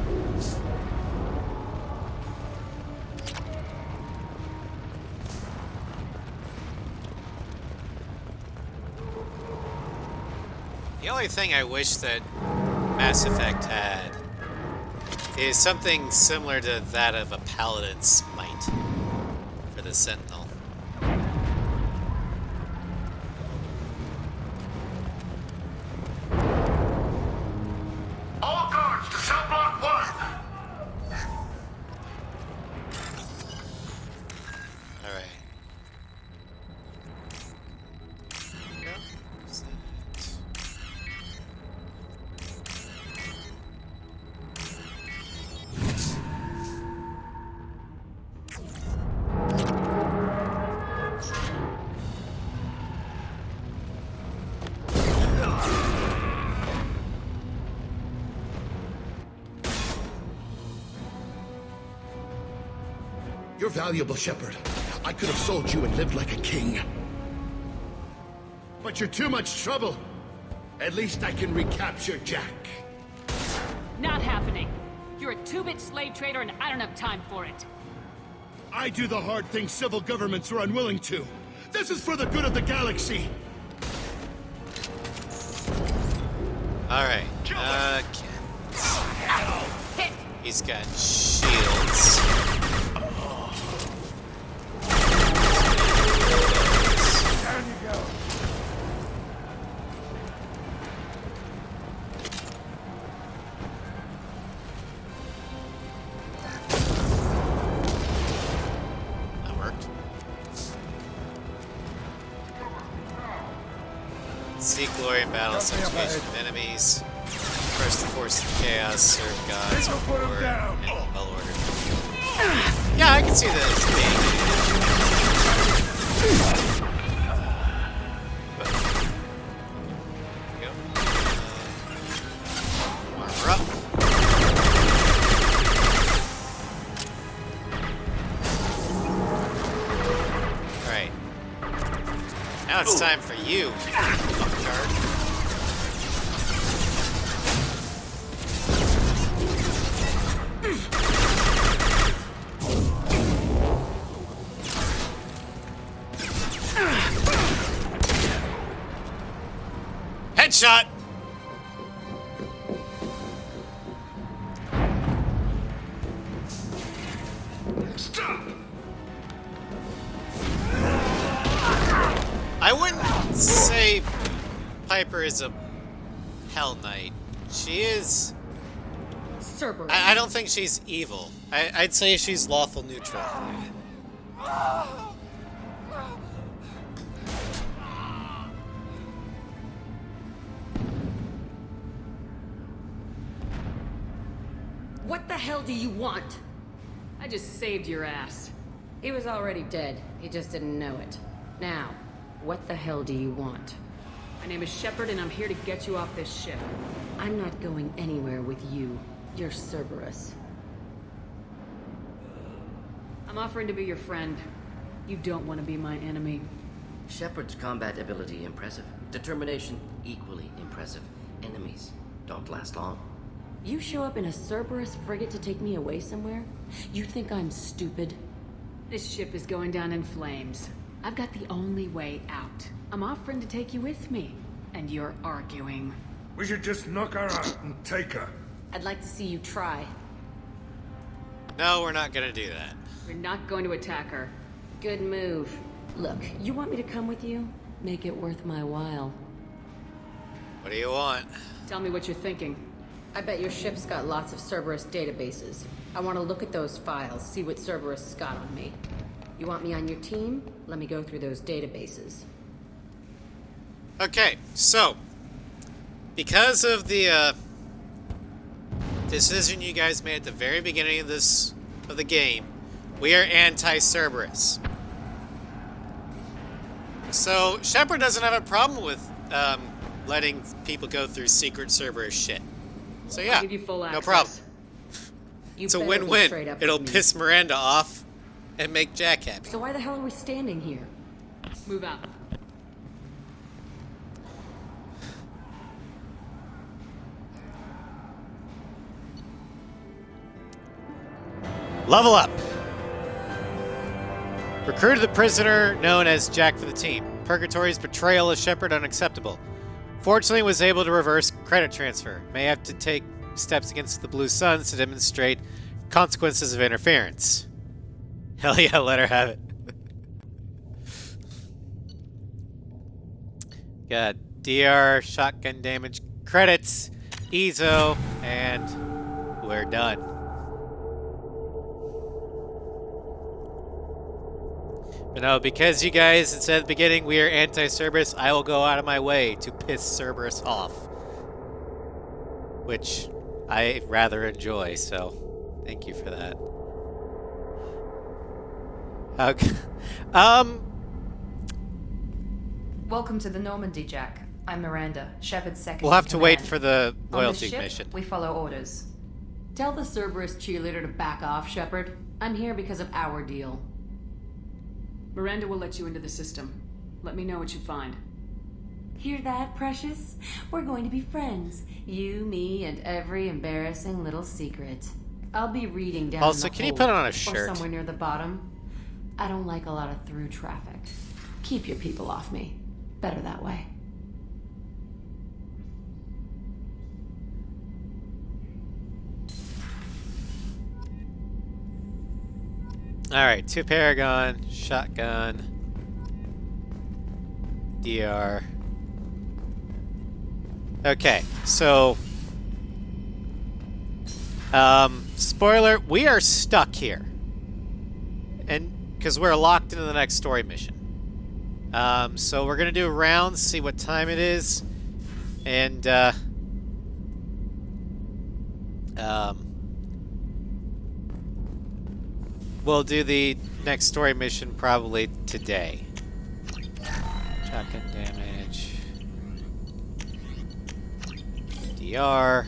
The only thing I wish that Mass Effect had is something similar to that of a Paladin's Smite for the Sentinel. All guards to cell block 1. Alright. You're valuable, Shepard. I could have sold you and lived like a king. But you're too much trouble. At least I can recapture Jack. Not happening. You're a two-bit slave trader and I don't have time for it. I do the hard things civil governments are unwilling to. This is for the good of the galaxy. Alright. He's got shields. Down you go. That worked. Seek glory in battle, subjugation of enemies. Press the force of chaos, serve gods, war, and well ordered. Yeah, I can see this being. Armor up. Alright. Now it's time for you, fucktard. Headshot! Stop! I wouldn't say Piper is a Hell Knight. She is... Cerberus. I don't think she's evil. I'd say she's lawful neutral. What the hell do you want? I just saved your ass. He was already dead. He just didn't know it. Now, what the hell do you want? My name is Shepard and I'm here to get you off this ship. I'm not going anywhere with you. You're Cerberus. I'm offering to be your friend. You don't want to be my enemy. Shepard's combat ability impressive. Determination equally impressive. Enemies don't last long. You show up in a Cerberus frigate to take me away somewhere? You think I'm stupid? This ship is going down in flames. I've got the only way out. I'm offering to take you with me. And you're arguing. We should just knock her out and take her. I'd like to see you try. No, we're not gonna do that. We're not going to attack her. Good move. Look, you want me to come with you? Make it worth my while. What do you want? Tell me what you're thinking. I bet your ship's got lots of Cerberus databases. I want to look at those files, see what Cerberus has got on me. You want me on your team? Let me go through those databases. Okay, so because of the decision you guys made at the very beginning of the game, we are anti-Cerberus. So Shepard doesn't have a problem with letting people go through secret Cerberus shit. So yeah, I'll give you full no access. problem. You It's a better be win-win. straight up It'll with me. piss Miranda off and make Jack happy. So why the hell are we standing here? Move out. Level up. Recruited the prisoner known as Jack for the team. Purgatory's betrayal of Shepard unacceptable. Fortunately, was able to reverse credit transfer. May have to take steps against the Blue Suns to demonstrate consequences of interference. Hell yeah, let her have it. Got DR, shotgun damage, credits, Ezo, and we're done. But no, because you guys said at the beginning we are anti-Cerberus, I will go out of my way to piss Cerberus off. Which I rather enjoy, so thank you for that. Okay. Welcome to the Normandy, Jack. I'm Miranda, Shepard's second. We'll have to wait command. for the On loyalty this ship, mission. we follow orders. Tell the Cerberus cheerleader to back off, Shepard. I'm here because of our deal. Miranda will let you into the system. Let me know what you find. Hear that, Precious? We're going to be friends. You, me, and every embarrassing little secret. I'll be reading down Also, in the can you hold, put on a or shirt? somewhere near the bottom. I don't like a lot of through traffic. Keep your people off me. Better that way. Alright, 2 Paragon, shotgun, DR. Okay, so spoiler, we are stuck here. And because we're locked into the next story mission. So we're gonna do rounds, see what time it is, and we'll do the next story mission probably today. Shotgun damage. DR.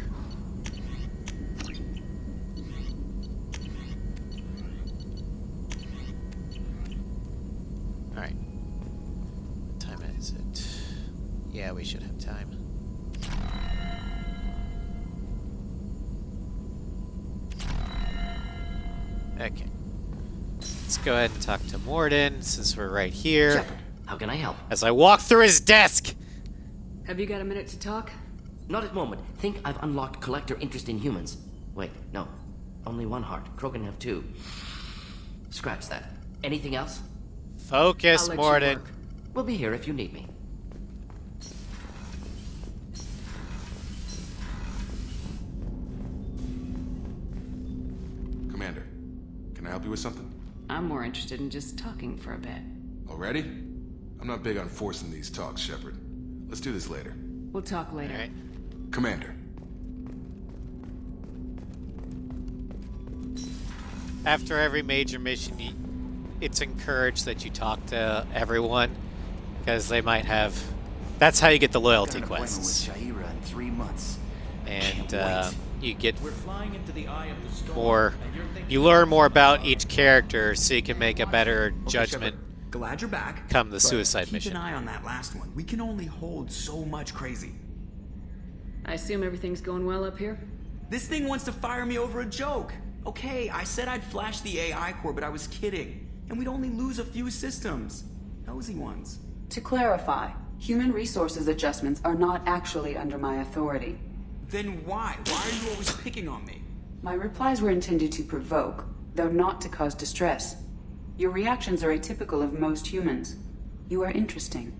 Alright. What time is it? Yeah, we should have time. Okay. Let's go ahead and talk to Morden, since we're right here. Shepard, how can I help? As I walk through his desk! Have you got a minute to talk? Not at the moment. Think I've unlocked collector interest in humans. Wait, no. Only one heart. Krogan have 2. Scratch that. Anything else? Focus, Morden. We'll be here if you need me. Commander, can I help you with something? I'm more interested in just talking for a bit. Already? I'm not big on forcing these talks, Shepard. Let's do this later. We'll talk later. All right. Commander. After every major mission, it's encouraged that you talk to everyone, because they might have... That's how you get the loyalty quests. With Shaira in 3 months. And you get We're flying into the eye of the storm, more... and you're thinking- You learn more about each character, so you can make a better judgment. Glad you're back. Come the but suicide keep mission. Keep an eye on that last one. We can only hold so much crazy. I assume everything's going well up here? This thing wants to fire me over a joke. Okay, I said I'd flash the AI core, but I was kidding. And we'd only lose a few systems. Nosy ones. To clarify, human resources adjustments are not actually under my authority. Then why? Why are you always picking on me? My replies were intended to provoke, though not to cause distress. Your reactions are atypical of most humans. You are interesting.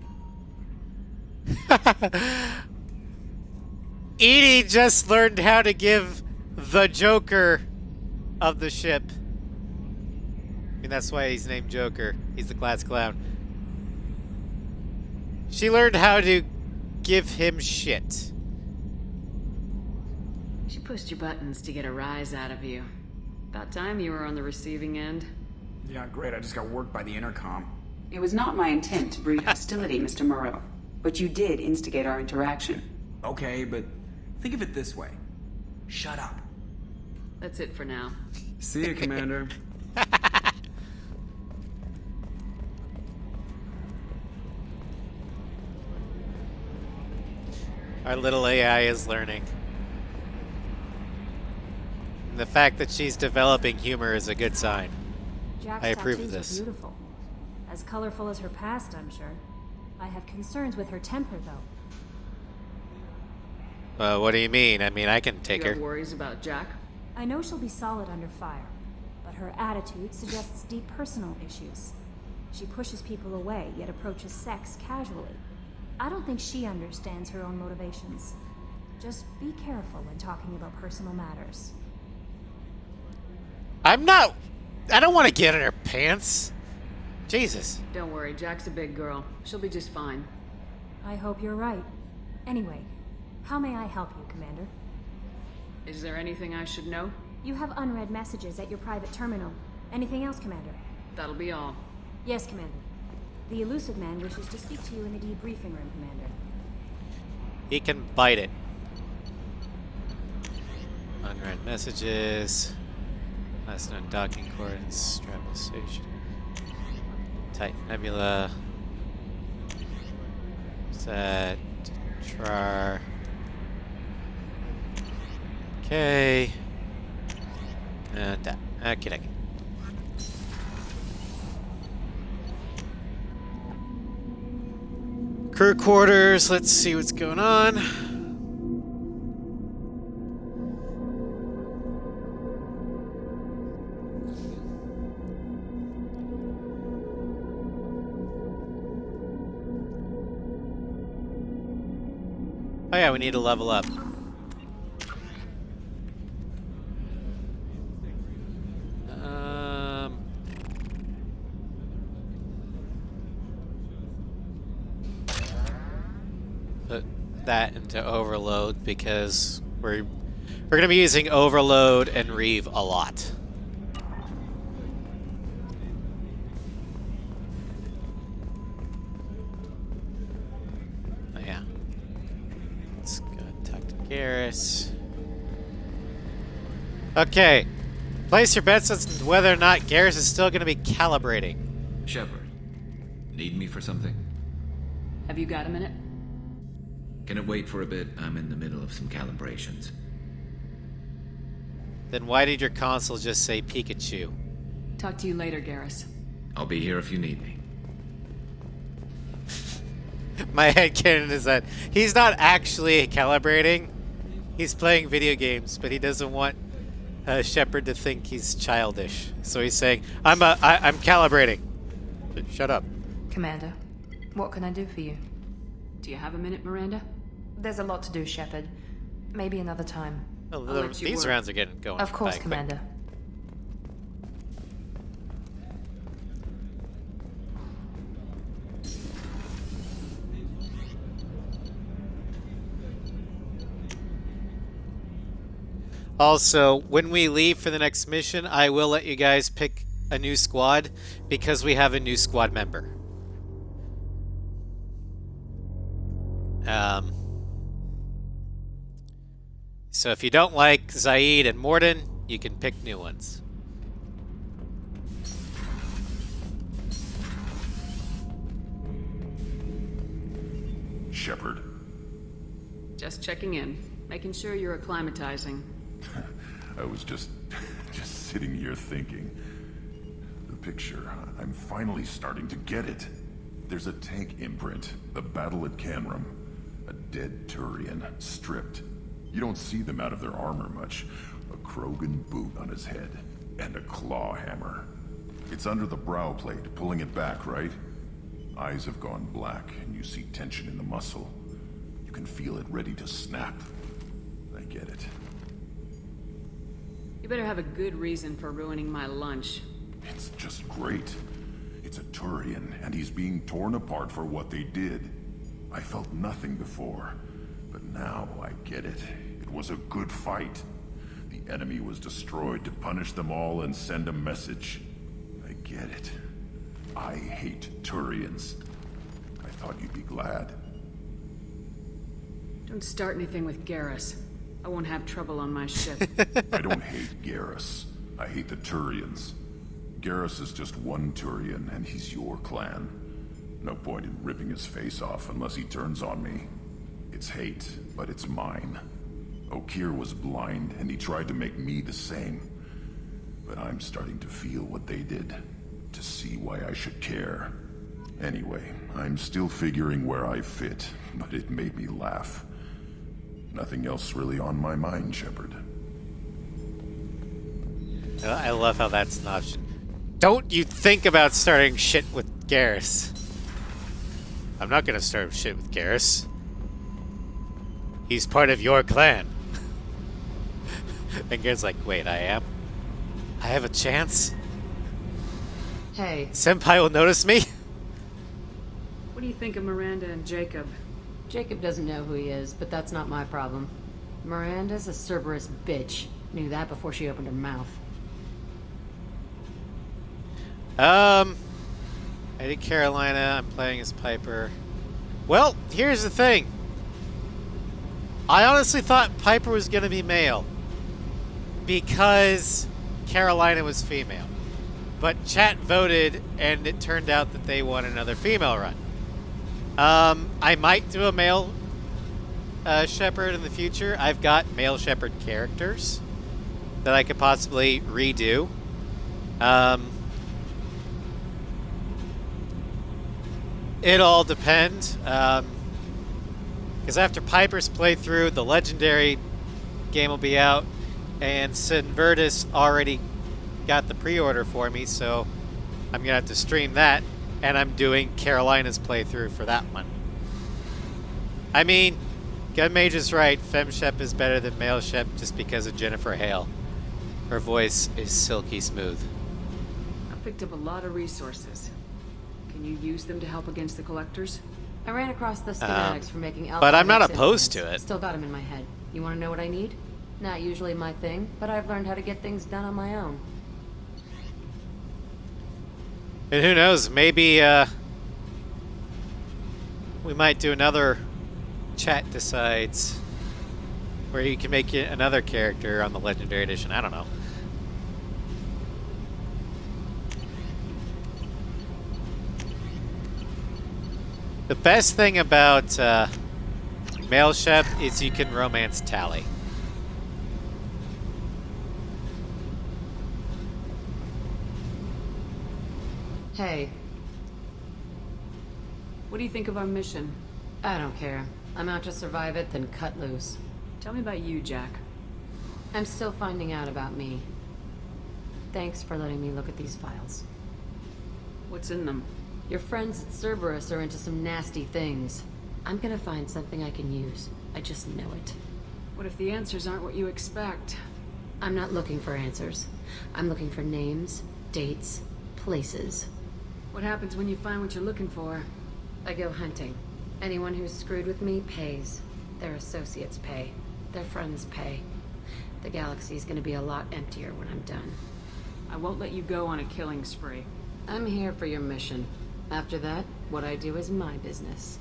Edie just learned how to give the Joker of the ship. I mean, that's why he's named Joker. He's the class clown. She learned how to give him shit. She pushed your buttons to get a rise out of you. About time you were on the receiving end. Yeah, great. I just got worked by the intercom. It was not my intent to breed hostility, Mr. Moreau, but you did instigate our interaction. Okay, but think of it this way. Shut up. That's it for now. See you, Commander. Our little AI is learning. And the fact that she's developing humor is a good sign. Jack's I approve of tattoos are this. beautiful. As colorful as her past, I'm sure. I have concerns with her temper, though. What do you mean? I mean, I can take You her. have worries about Jack? I know she'll be solid under fire, but her attitude suggests deep personal issues. She pushes people away, yet approaches sex casually. I don't think she understands her own motivations. Just be careful when talking about personal matters. I don't want to get in her pants. Jesus. Don't worry, Jack's a big girl. She'll be just fine. I hope you're right. Anyway, how may I help you, Commander? Is there anything I should know? You have unread messages at your private terminal. Anything else, Commander? That'll be all. Yes, Commander. The elusive man wishes to speak to you in the debriefing room, Commander. He can bite it. Unread messages. Last known docking coordinates. Travel station. Titan Nebula. Set. Trar. Okay. And that. Okay. Crew quarters. Let's see what's going on. Oh yeah, we need to level up. Put that into overload because we're gonna be using overload and reeve a lot. Oh yeah. Let's go talk to Garrus. Okay. Place your bets as to whether or not Garrus is still gonna be calibrating. Shepard, need me for something? Have you got a minute? Can it wait for a bit? I'm in the middle of some calibrations. Then why did your console just say Pikachu? Talk to you later, Garrus. I'll be here if you need me. My headcanon is that he's not actually calibrating. He's playing video games, but he doesn't want Shepard to think he's childish. So he's saying, I'm calibrating. Shut up. Commander, what can I do for you? Do you have a minute, Miranda? There's a lot to do, Shepard. Maybe another time. Well, these rounds are getting going. Of course, by Commander. Also, when we leave for the next mission, I will let you guys pick a new squad because we have a new squad member. So if you don't like Zaid and Morden, you can pick new ones. Shepard. Just checking in, making sure you're acclimatizing. I was just sitting here thinking. The picture, I'm finally starting to get it. There's a tank imprint, the battle at Canrum. A dead Turian, stripped. You don't see them out of their armor much. A Krogan boot on his head, and a claw hammer. It's under the brow plate, pulling it back, right? Eyes have gone black, and you see tension in the muscle. You can feel it ready to snap. I get it. You better have a good reason for ruining my lunch. It's just great. It's a Turian, and he's being torn apart for what they did. I felt nothing before, but now I get it. It was a good fight. The enemy was destroyed to punish them all and send a message. I get it. I hate Turians. I thought you'd be glad. Don't start anything with Garrus. I won't have trouble on my ship. I don't hate Garrus. I hate the Turians. Garrus is just one Turian, and he's your clan. No point in ripping his face off unless he turns on me. It's hate, but it's mine. Okeer was blind, and he tried to make me the same. But I'm starting to feel what they did, to see why I should care. Anyway, I'm still figuring where I fit, but it made me laugh. Nothing else really on my mind, Shepard. I love how that's an option. Don't you think about starting shit with Garrus. I'm not gonna start shit with Garrus. He's part of your clan. And Garrus like, wait, I am? I have a chance? Hey. Senpai will notice me? What do you think of Miranda and Jacob? Jacob doesn't know who he is, but that's not my problem. Miranda's a Cerberus bitch. Knew that before she opened her mouth. Eddie Carolina, I'm playing as Piper. Well, here's the thing. I honestly thought Piper was gonna be male. Because Carolina was female. But chat voted, and it turned out that they want another female run. I might do a male Shepard in the future. I've got male Shepard characters that I could possibly redo. It all depends. Because after Piper's playthrough, the Legendary game will be out, and Sinvertus already got the pre-order for me, so I'm gonna have to stream that, and I'm doing Carolina's playthrough for that one. I mean, Gunmage is right. Femme Shep is better than male Shep just because of Jennifer Hale. Her voice is silky smooth. I picked up a lot of resources. Can you use them to help against the collectors? I ran across the schematics for making alpha. But I'm not opposed to it. Still got them in my head. You want to know what I need? Not usually my thing, but I've learned how to get things done on my own. And who knows, maybe we might do another Chat Decides where you can make another character on the Legendary Edition. I don't know. The best thing about male Shep is you can romance Tally. Hey. What do you think of our mission? I don't care. I'm out to survive it, then cut loose. Tell me about you, Jack. I'm still finding out about me. Thanks for letting me look at these files. What's in them? Your friends at Cerberus are into some nasty things. I'm gonna find something I can use. I just know it. What if the answers aren't what you expect? I'm not looking for answers. I'm looking for names, dates, places. What happens when you find what you're looking for? I go hunting. Anyone who's screwed with me pays. Their associates pay. Their friends pay. The galaxy's gonna be a lot emptier when I'm done. I won't let you go on a killing spree. I'm here for your mission. After that, what I do is my business.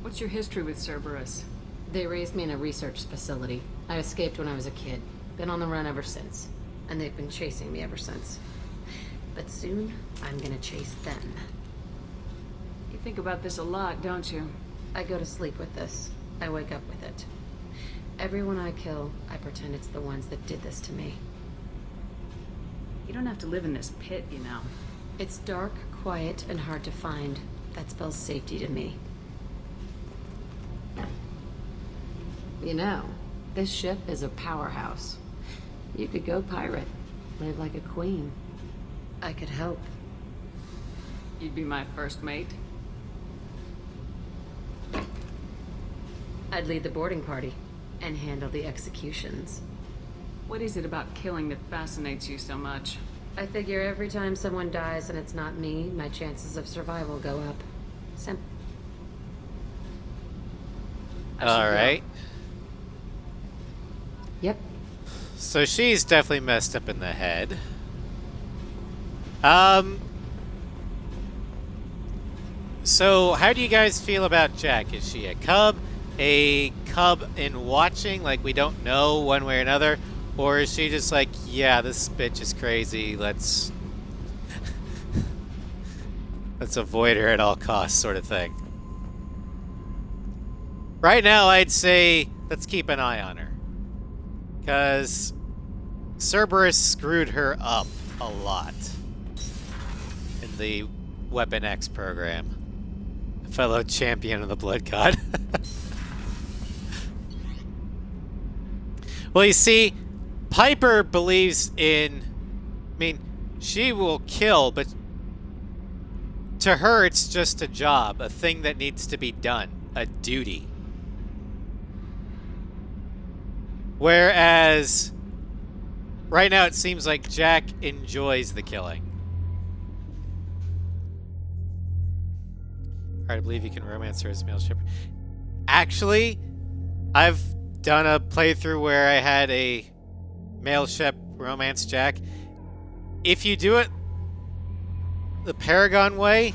What's your history with Cerberus? They raised me in a research facility. I escaped when I was a kid. Been on the run ever since. And they've been chasing me ever since. But soon, I'm gonna chase them. You think about this a lot, don't you? I go to sleep with this. I wake up with it. Everyone I kill, I pretend it's the ones that did this to me. You don't have to live in this pit, you know. It's dark, quiet, and hard to find. That spells safety to me. You know, this ship is a powerhouse. You could go pirate, live like a queen. I could help. You'd be my first mate? I'd lead the boarding party and handle the executions. What is it about killing that fascinates you so much? I figure every time someone dies and it's not me, my chances of survival go up. Alright. Yep. So she's definitely messed up in the head. So how do you guys feel about Jack? Is she a cub in watching, like we don't know one way or another? Or is she just like, yeah, this bitch is crazy, let's avoid her at all costs sort of thing? Right now, I'd say let's keep an eye on her. Because Cerberus screwed her up a lot in the Weapon X program. Fellow champion of the Blood God. Well, you see, Piper believes in... I mean, she will kill, but to her it's just a job, a thing that needs to be done, a duty. Whereas, right now it seems like Jack enjoys the killing. Hard to believe you can romance her as a male Shepard. Actually, I've done a playthrough where I had a male Shep romance Jack. If you do it the Paragon way,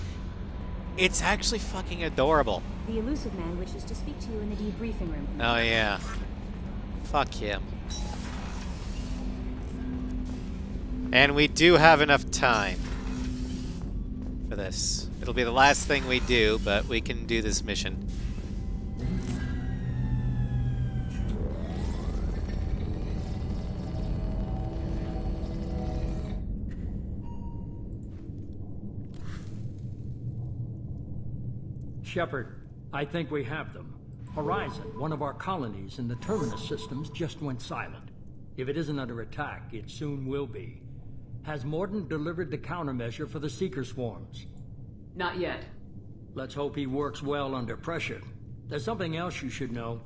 it's actually fucking adorable. The elusive man wishes to speak to you in the debriefing room. Oh yeah. Fuck him. And we do have enough time for this. It'll be the last thing we do, but we can do this mission. Shepard, I think we have them. Horizon, one of our colonies in the Terminus systems, just went silent. If it isn't under attack, it soon will be. Has Mordin delivered the countermeasure for the Seeker swarms? Not yet. Let's hope he works well under pressure. There's something else you should know.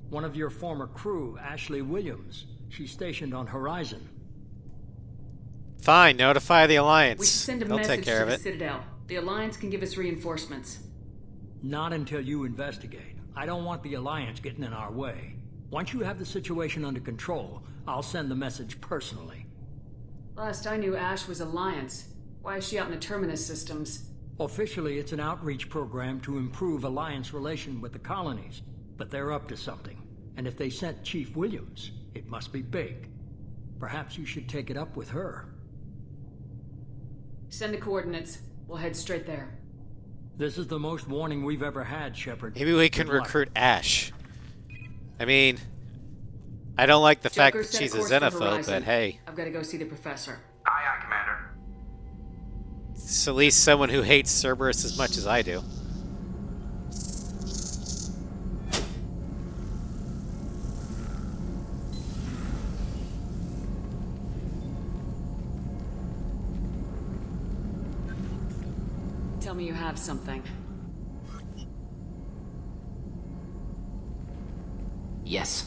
One of your former crew, Ashley Williams, she's stationed on Horizon. Fine, notify the Alliance. We should send a They'll message take care to of the it. Citadel. The Alliance can give us reinforcements. Not until you investigate. I don't want the Alliance getting in our way. Once you have the situation under control, I'll send the message personally. Last I knew, Ash was Alliance. Why is she out in the Terminus systems? Officially, it's an outreach program to improve Alliance relation with the colonies. But they're up to something. And if they sent Chief Williams, it must be big. Perhaps you should take it up with her. Send the coordinates. We'll head straight there. This is the most warning we've ever had, Shepard. Maybe we can recruit Ash. I mean, I don't like the fact Joker, that set she's a course for xenophobe, Horizon. but hey. I've got to go see the professor. Aye, aye, Commander. It's at least someone who hates Cerberus as much as I do. Tell me you have something. Yes.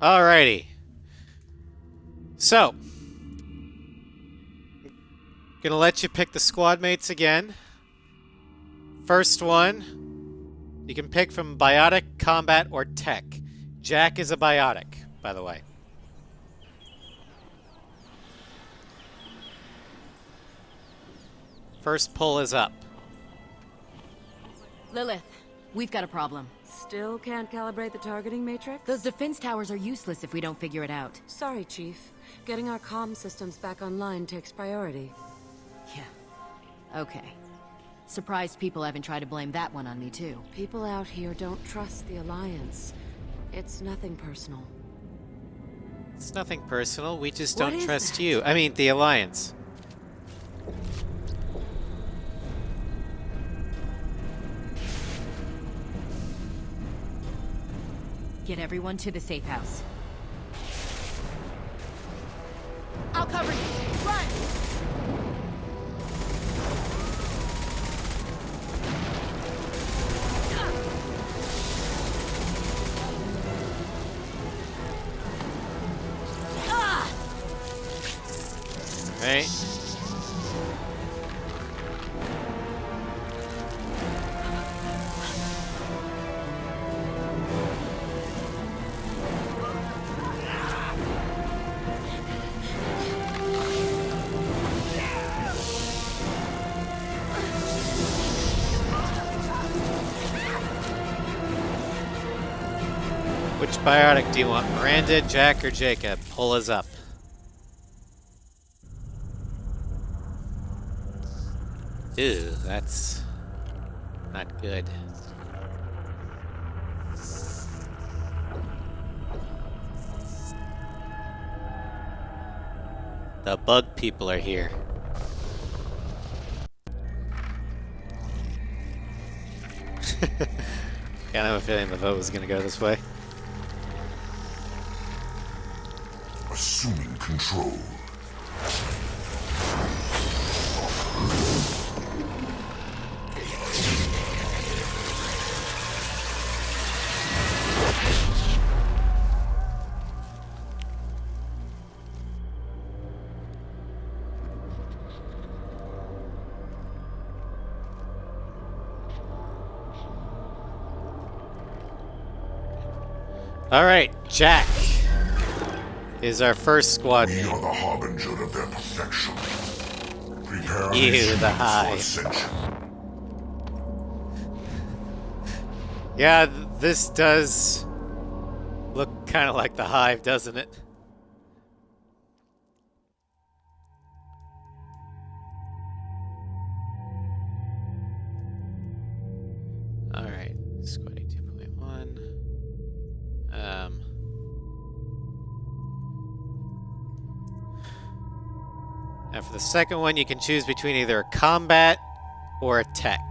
Alrighty. So, gonna let you pick the squad mates again. First one, you can pick from biotic, combat, or tech. Jack is a biotic, by the way. First pull is up. Lilith, we've got a problem. Still can't calibrate the targeting matrix? Those defense towers are useless if we don't figure it out. Sorry, Chief. Getting our comm systems back online takes priority. Yeah. Okay. Surprised people haven't tried to blame that one on me, too. People out here don't trust the Alliance. It's nothing personal. It's nothing personal, we just What don't is trust that? you. I mean, the Alliance. Get everyone to the safe house. I'll cover you. Run! Right? Which biotic do you want? Miranda, Jack, or Jacob? Pull us up. Ew, that's not good. The bug people are here. Kind of have a feeling the vote was going to go this way. Assuming control. All right, Jack is our first squad. We are the harbinger of their perfection. Prepare You, the Hive. Yeah, this does look kind of like the Hive, doesn't it? All right, squad 2.1. Now for the second one, you can choose between either a combat or a tech.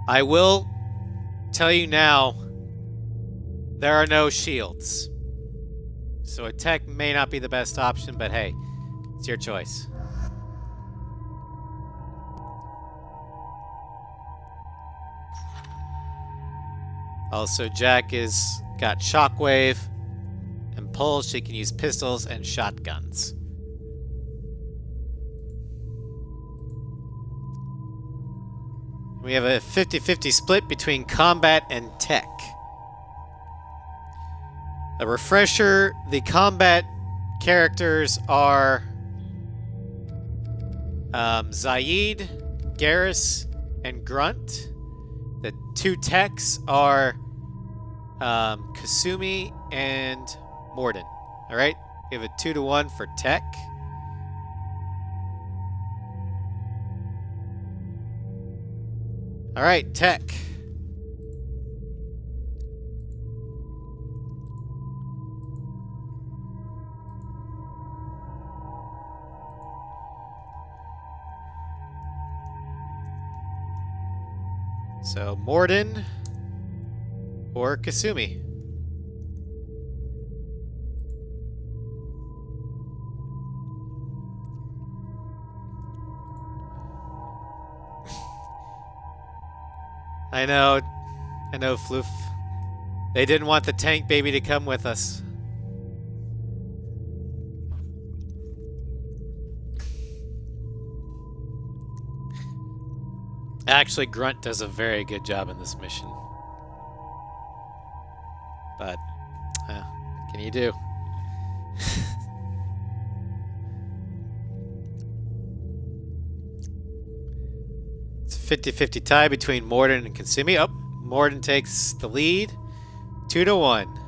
I will tell you now, there are no shields. So a tech may not be the best option, but hey, it's your choice. Also, Jack is got shockwave and pulse. She can use pistols and shotguns. We have a 50-50 split between combat and tech. A refresher, the combat characters are Zaid, Garrus, and Grunt. The two techs are Kasumi and Morden. All right, we have a 2-to-1 for tech. All right, tech. So Morden or Kasumi. I know, Floof. They didn't want the tank baby to come with us. Actually, Grunt does a very good job in this mission. But, what can you do? It's a 50-50 tie between Morden and Kasumi. Oh, Morden takes the lead. 2-to-1.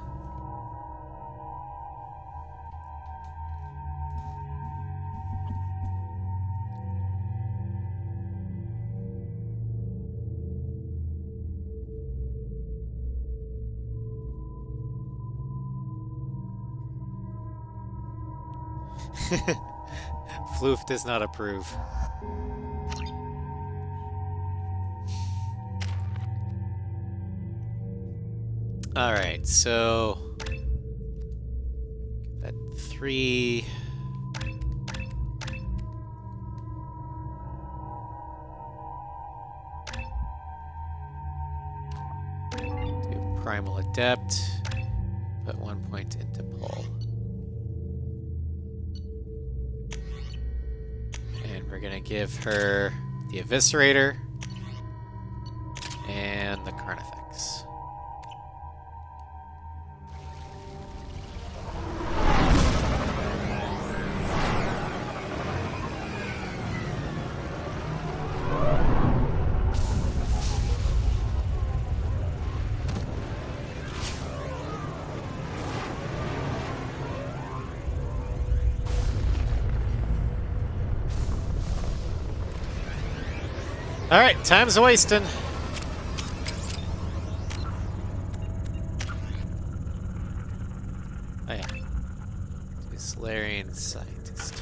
Floof does not approve. All right, so that 3. Do Primal Adept. Put 1 point into pull. And we're gonna give her the Eviscerator and the Carnifex. All right, time's wasting. Oh yeah, do Solarian Scientist.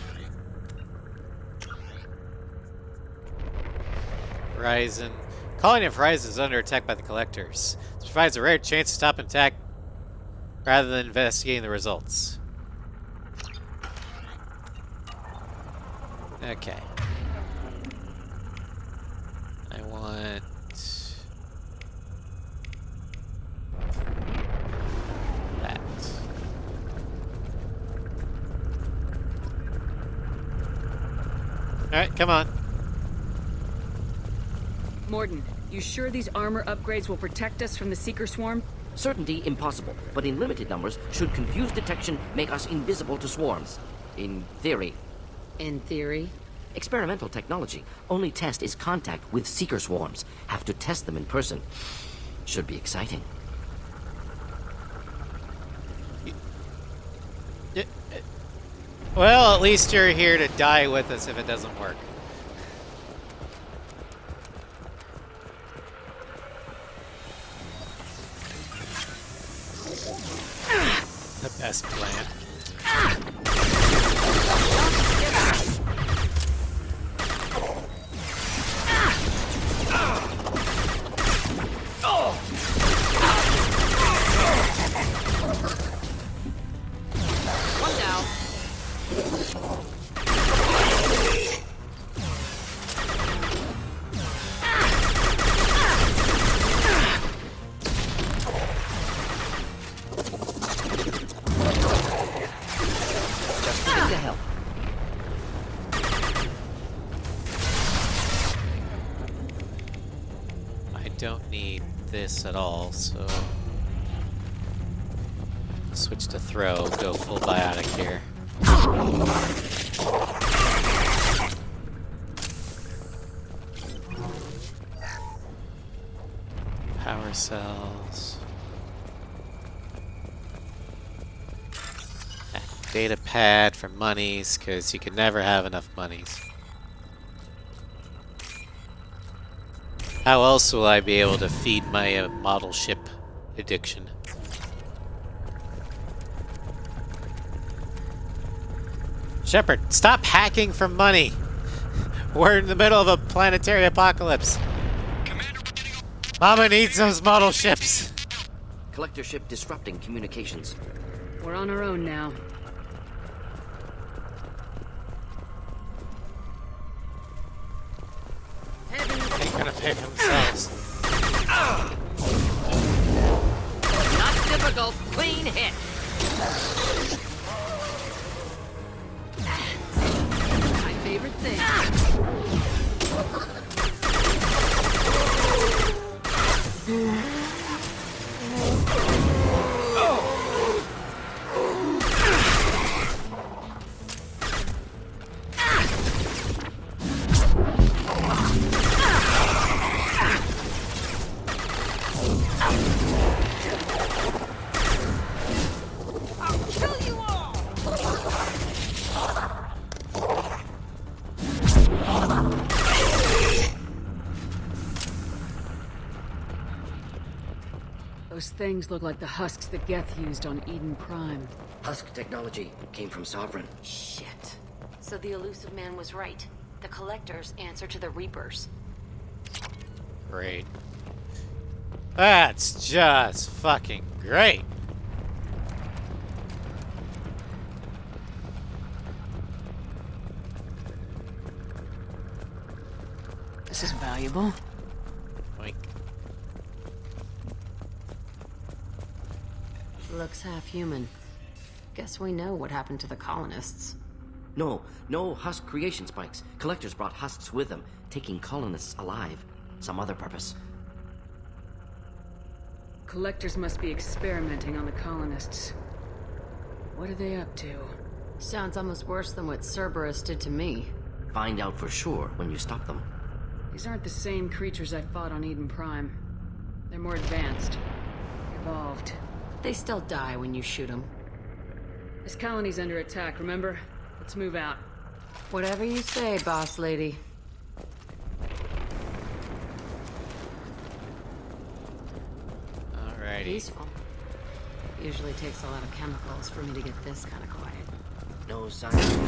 Horizon. Colony of Horizon is under attack by the Collectors. This provides a rare chance to stop an attack rather than investigating the results. Okay. I want... that. Alright, come on. Morden, you sure these armor upgrades will protect us from the Seeker Swarm? Certainty impossible, but in limited numbers, should confused detection make us invisible to swarms. In theory. In theory? Experimental technology. Only test is contact with Seeker swarms. Have to test them in person. Should be exciting. Well, at least you're here to die with us if it doesn't work. The best plan. One down. Don't need this at all, so switch to throw, go full biotic here. Power cells. Data pad for monies, because you can never have enough monies. How else will I be able to feed my model ship addiction? Shepard, stop hacking for money! We're in the middle of a planetary apocalypse. Mama needs those model ships. Collector ship disrupting communications. We're on our own now. They're gonna pay themselves. Not difficult, clean hit. My favorite thing. Those things look like the husks that Geth used on Eden Prime. Husk technology came from Sovereign. Shit. So the elusive man was right. The Collectors answer to the Reapers. Great. That's just fucking great. This is valuable. Oink. Looks half human. Guess we know what happened to the colonists. No husk creation spikes. Collectors brought husks with them, taking colonists alive. Some other purpose. Collectors must be experimenting on the colonists. What are they up to? Sounds almost worse than what Cerberus did to me. Find out for sure when you stop them. These aren't the same creatures I fought on Eden Prime. They're more advanced. Evolved. They still die when you shoot them. This colony's under attack, remember? Let's move out. Whatever you say, boss lady. Alrighty. Peaceful. Usually takes a lot of chemicals for me to get this kind of quiet. No sign of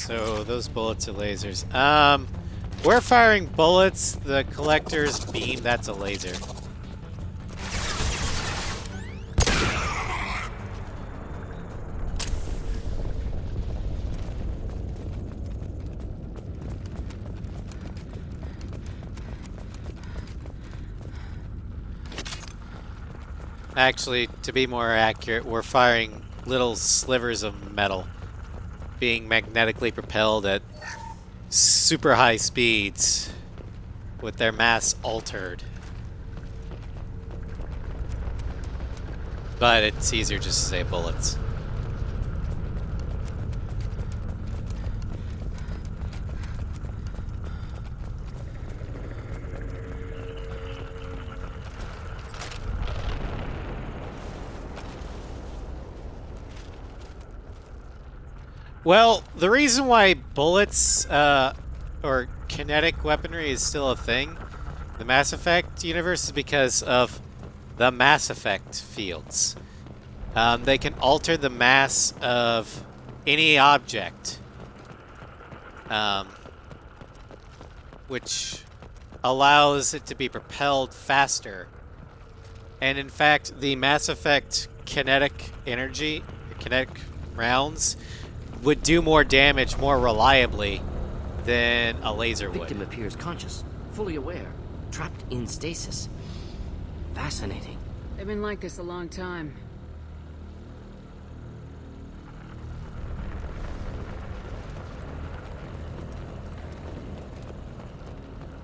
So those bullets are lasers. We're firing bullets. The collector's beam, that's a laser. Actually, to be more accurate, we're firing little slivers of metal being magnetically propelled at super high speeds with their mass altered. But it's easier just to say bullets. Well, the reason why bullets or kinetic weaponry is still a thing in the Mass Effect universe is because of the Mass Effect fields. They can alter the mass of any object, which allows it to be propelled faster. And in fact, the Mass Effect kinetic energy, kinetic rounds, would do more damage more reliably than a laser would. The victim appears conscious, fully aware, trapped in stasis. Fascinating. They've been like this a long time.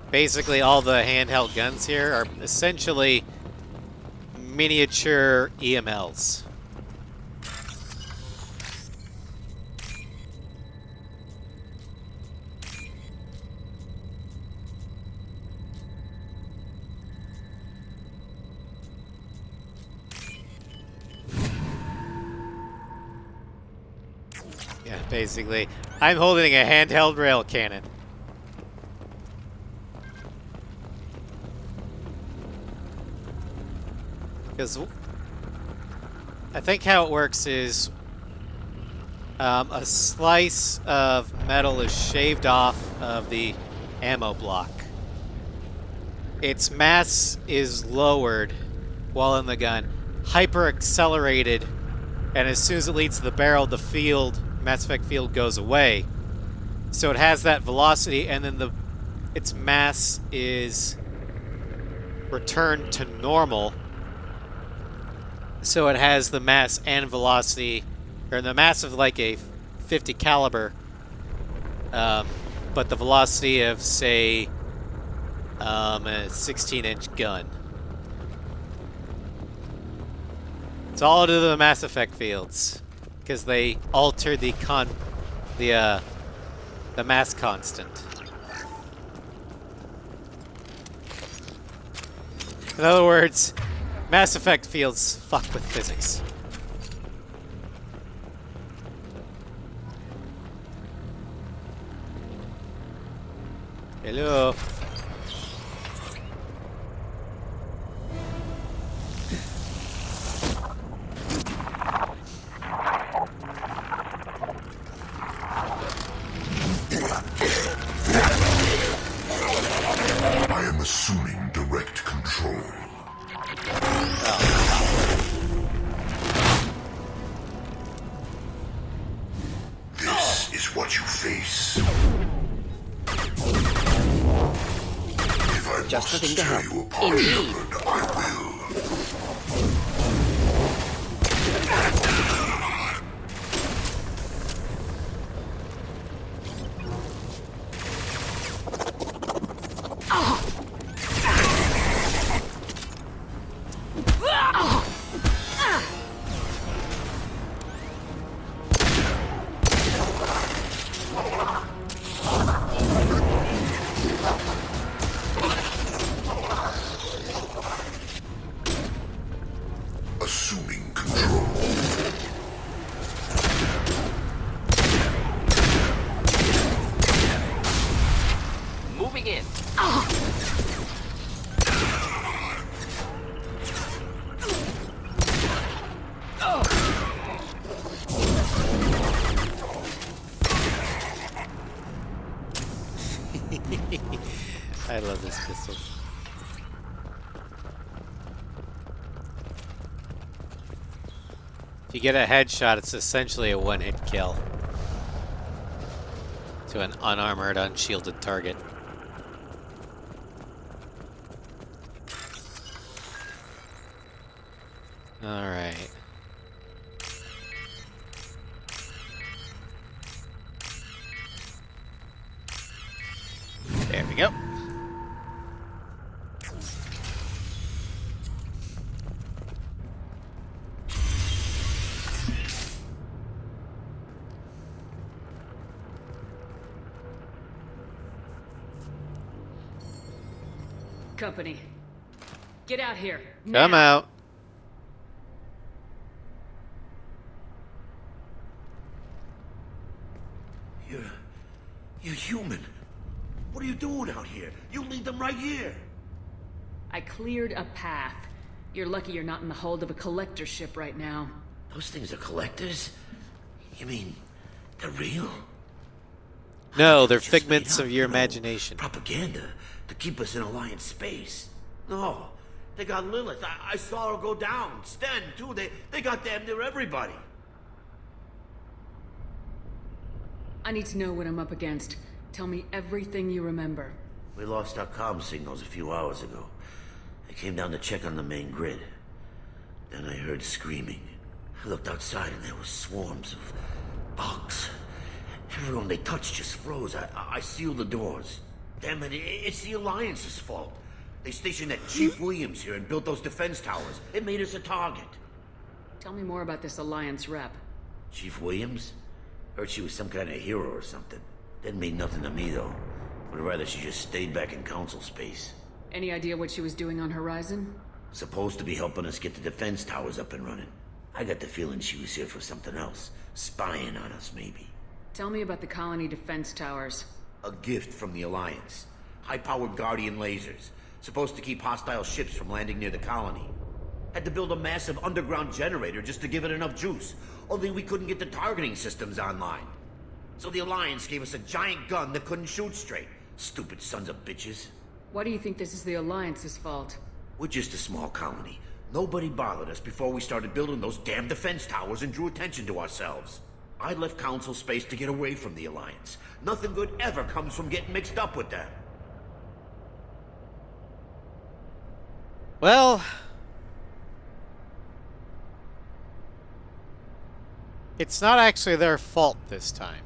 Basically, all the handheld guns here are essentially miniature EMLs. Yeah, basically. I'm holding a handheld rail cannon. Because I think how it works is a slice of metal is shaved off of the ammo block. Its mass is lowered while in the gun, hyper accelerated, and as soon as it leads to the barrel, the field, Mass Effect field, goes away. So it has that velocity, and then its mass is returned to normal. So it has the mass and velocity, or the mass of like a 50 caliber, but the velocity of, say, a 16-inch gun. It's all due to the Mass Effect fields, because they alter the mass constant. In other words, Mass Effect fields fuck with physics. Hello. I am assuming direct control. This is what you face. Just the thing to tear help. you apart, Indeed. Shepard. I will. Assuming control. Moving in. I love this pistol. If you get a headshot, it's essentially a one-hit kill to an unarmored, unshielded target. All right. There we go. Company. Get out here. Come now. out. You're human. What are you doing out here? You lead them right here. I cleared a path. You're lucky you're not in the hold of a collector ship right now. Those things are collectors? You mean they're real? No, they're figments of your imagination. Propaganda to keep us in Alliance space. No, they got Lilith. I saw her go down. Sten, too. They got damn near everybody. I need to know what I'm up against. Tell me everything you remember. We lost our comm signals a few hours ago. I came down to check on the main grid. Then I heard screaming. I looked outside and there were swarms of bugs. Everyone they touched just froze. I sealed the doors. Damn it, it's the Alliance's fault. They stationed that Chief Williams here and built those defense towers. It made us a target. Tell me more about this Alliance rep. Chief Williams? Heard she was some kind of hero or something. Didn't mean nothing to me, though. Would rather she just stayed back in Council space. Any idea what she was doing on Horizon? Supposed to be helping us get the defense towers up and running. I got the feeling she was here for something else. Spying on us, maybe. Tell me about the colony defense towers. A gift from the Alliance. High-powered Guardian lasers. Supposed to keep hostile ships from landing near the colony. Had to build a massive underground generator just to give it enough juice. Only we couldn't get the targeting systems online. So the Alliance gave us a giant gun that couldn't shoot straight. Stupid sons of bitches. Why do you think this is the Alliance's fault? We're just a small colony. Nobody bothered us before we started building those damn defense towers and drew attention to ourselves. I left Council space to get away from the Alliance. Nothing good ever comes from getting mixed up with them. Well, it's not actually their fault this time.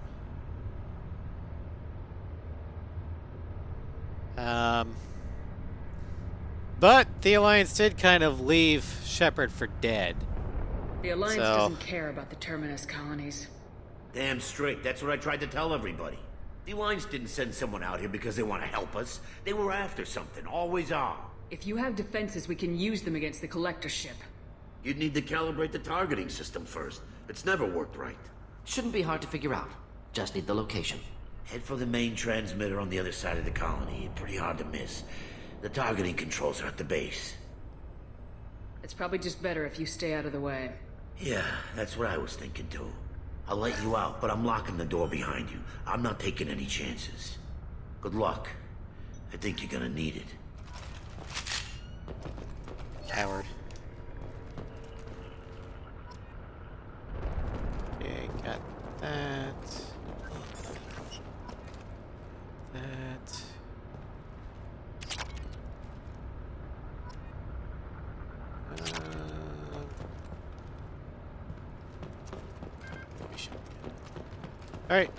But the Alliance did kind of leave Shepard for dead. The Alliance doesn't care about the Terminus colonies. Damn straight. That's what I tried to tell everybody. The Alliance didn't send someone out here because they want to help us. They were after something. Always are. If you have defenses, we can use them against the collector ship. You'd need to calibrate the targeting system first. It's never worked right. Shouldn't be hard to figure out. Just need the location. Head for the main transmitter on the other side of the colony. Pretty hard to miss. The targeting controls are at the base. It's probably just better if you stay out of the way. Yeah, that's what I was thinking too. I'll let you out, but I'm locking the door behind you. I'm not taking any chances. Good luck. I think you're gonna need it. Coward. Okay, got that. That. Alright.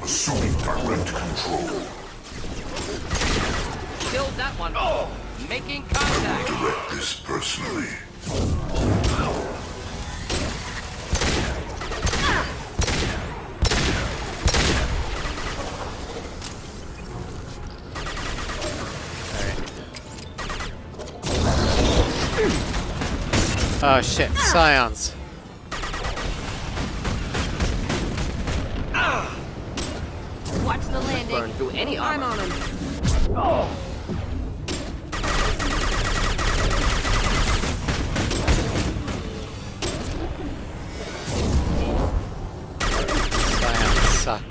Assuming direct control. Killed that one. Oh! Making contact. Direct this personally. Oh shit, Scions. Watch the landing. Burn through any armor. I'm on him. Oh! Scions suck.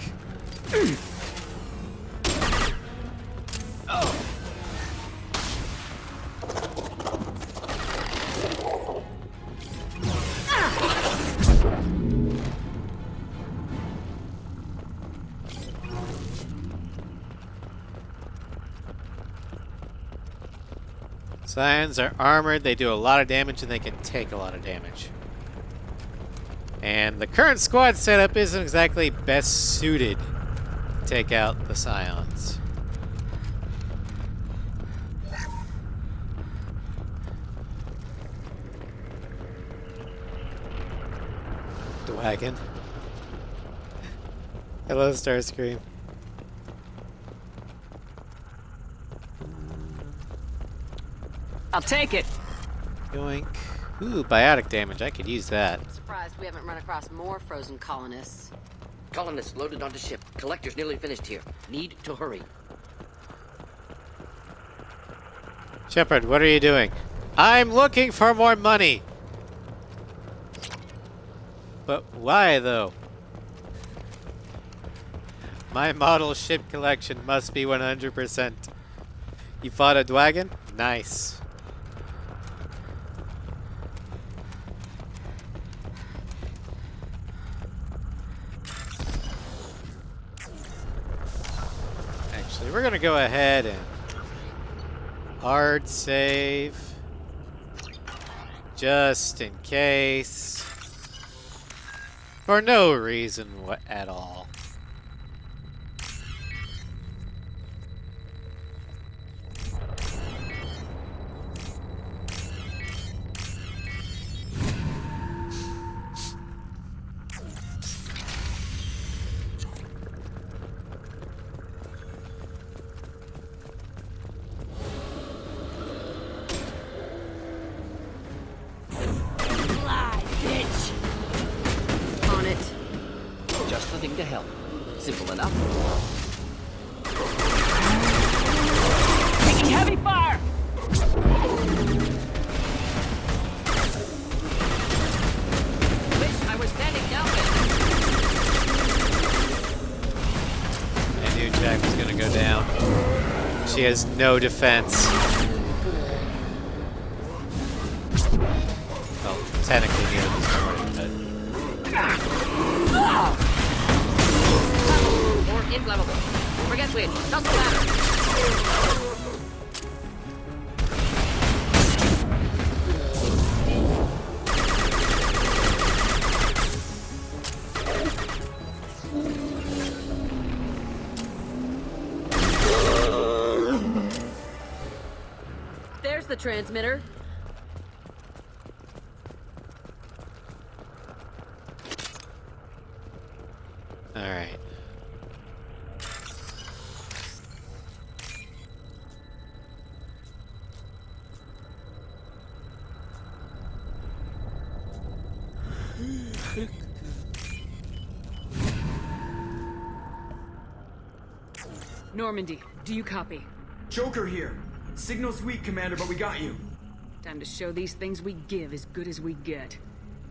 Scions are armored, they do a lot of damage, and they can take a lot of damage. And the current squad setup isn't exactly best suited to take out the Scions. The wagon. Hello, Starscream. I'll take it. Yoink. Ooh, biotic damage. I could use that. Surprised we haven't run across more frozen colonists. Colonists loaded onto ship. Collector's nearly finished here. Need to hurry. Shepard, what are you doing? I'm looking for more money! But why, though? My model ship collection must be 100%. You fought a dragon? Nice. Actually, we're gonna go ahead and hard save. Just in case. For no reason at all. To help. Simple enough. Taking heavy fire! Wish I was standing down I knew Jack was gonna go down. She has no defense. Well, technically near this point, but... Inflammable. Forget wind. Doesn't matter. There's the transmitter. All right. Normandy, do you copy? Joker here. Signal's weak, Commander, but we got you. Time to show these things we give as good as we get.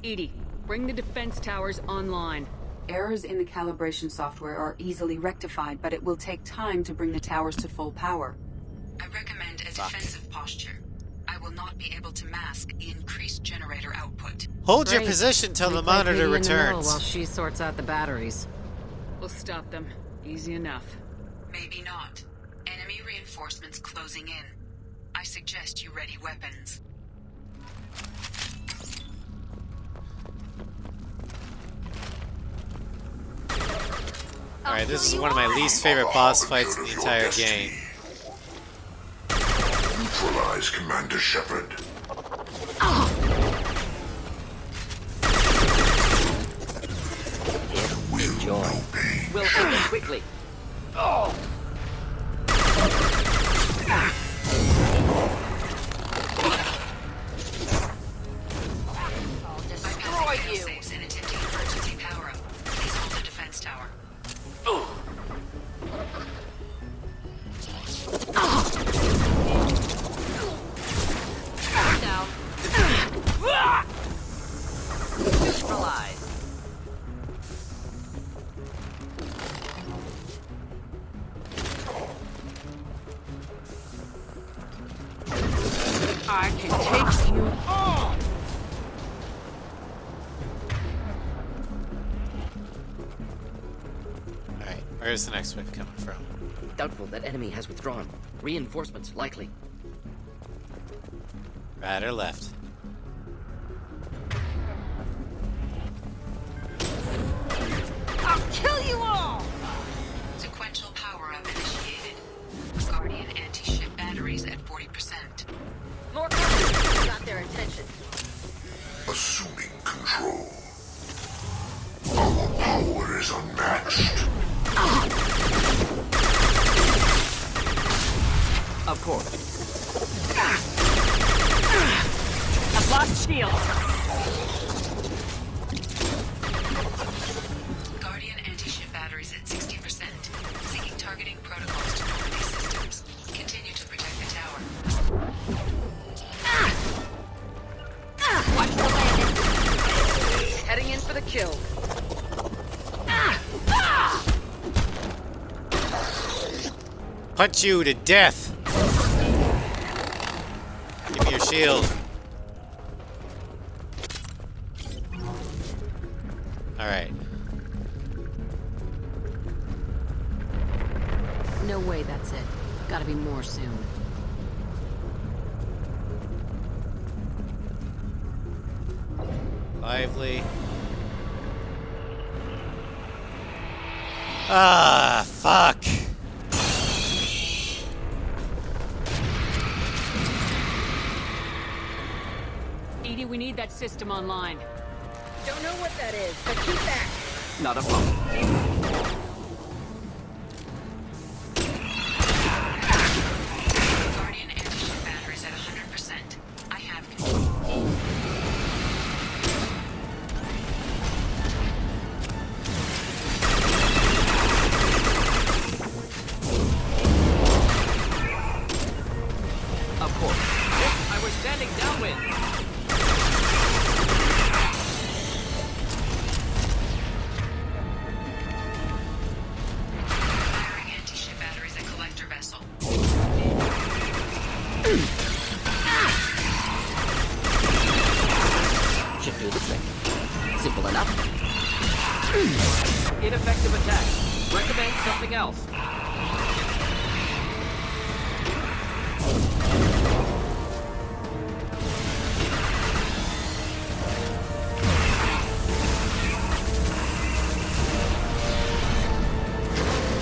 Edie, bring the defense towers online. Errors in the calibration software are easily rectified, but it will take time to bring the towers to full power. I recommend a defensive posture. I will not be able to mask the increased generator output. Hold your position till the monitor returns. While she sorts out the batteries. We'll stop them. Easy enough. Maybe not. Enemy reinforcements closing in. I suggest you ready weapons. Alright, this is one of my least favorite boss fights in the entire game. Neutralize Commander Shepard. Enjoy. We'll end them quickly. Oh! I'll destroy you. Saves and attempting emergency power up. Please hold the defense tower. Down. Neutralize. I can take you all! Alright, where's the next wave coming from? Doubtful that enemy has withdrawn. Reinforcements likely. Right or left? I'll kill you all! Sequential power-up initiated. Guardian anti-ship batteries at 40%. More colonies got their attention. Assuming control. Our power is unmatched. Of course. I've lost shield. Guardian anti-ship batteries at 60%. Seeking targeting protocols to Normandy systems. Continue to protect the tower. Watch the landing. Heading in for the kill. Punch you to death! Give me your shield. Alright. No way that's it. Gotta be more soon. Lively. Ah, fuck. Edie, we need that system online. Don't know what that is, but keep back. Not a problem. Guardian anti-ship batteries at 100%. I have control. Of course. I was standing downwind. Firing anti-ship batteries at collector vessel. Should do the trick. Simple enough. Ineffective attack. Recommend something else.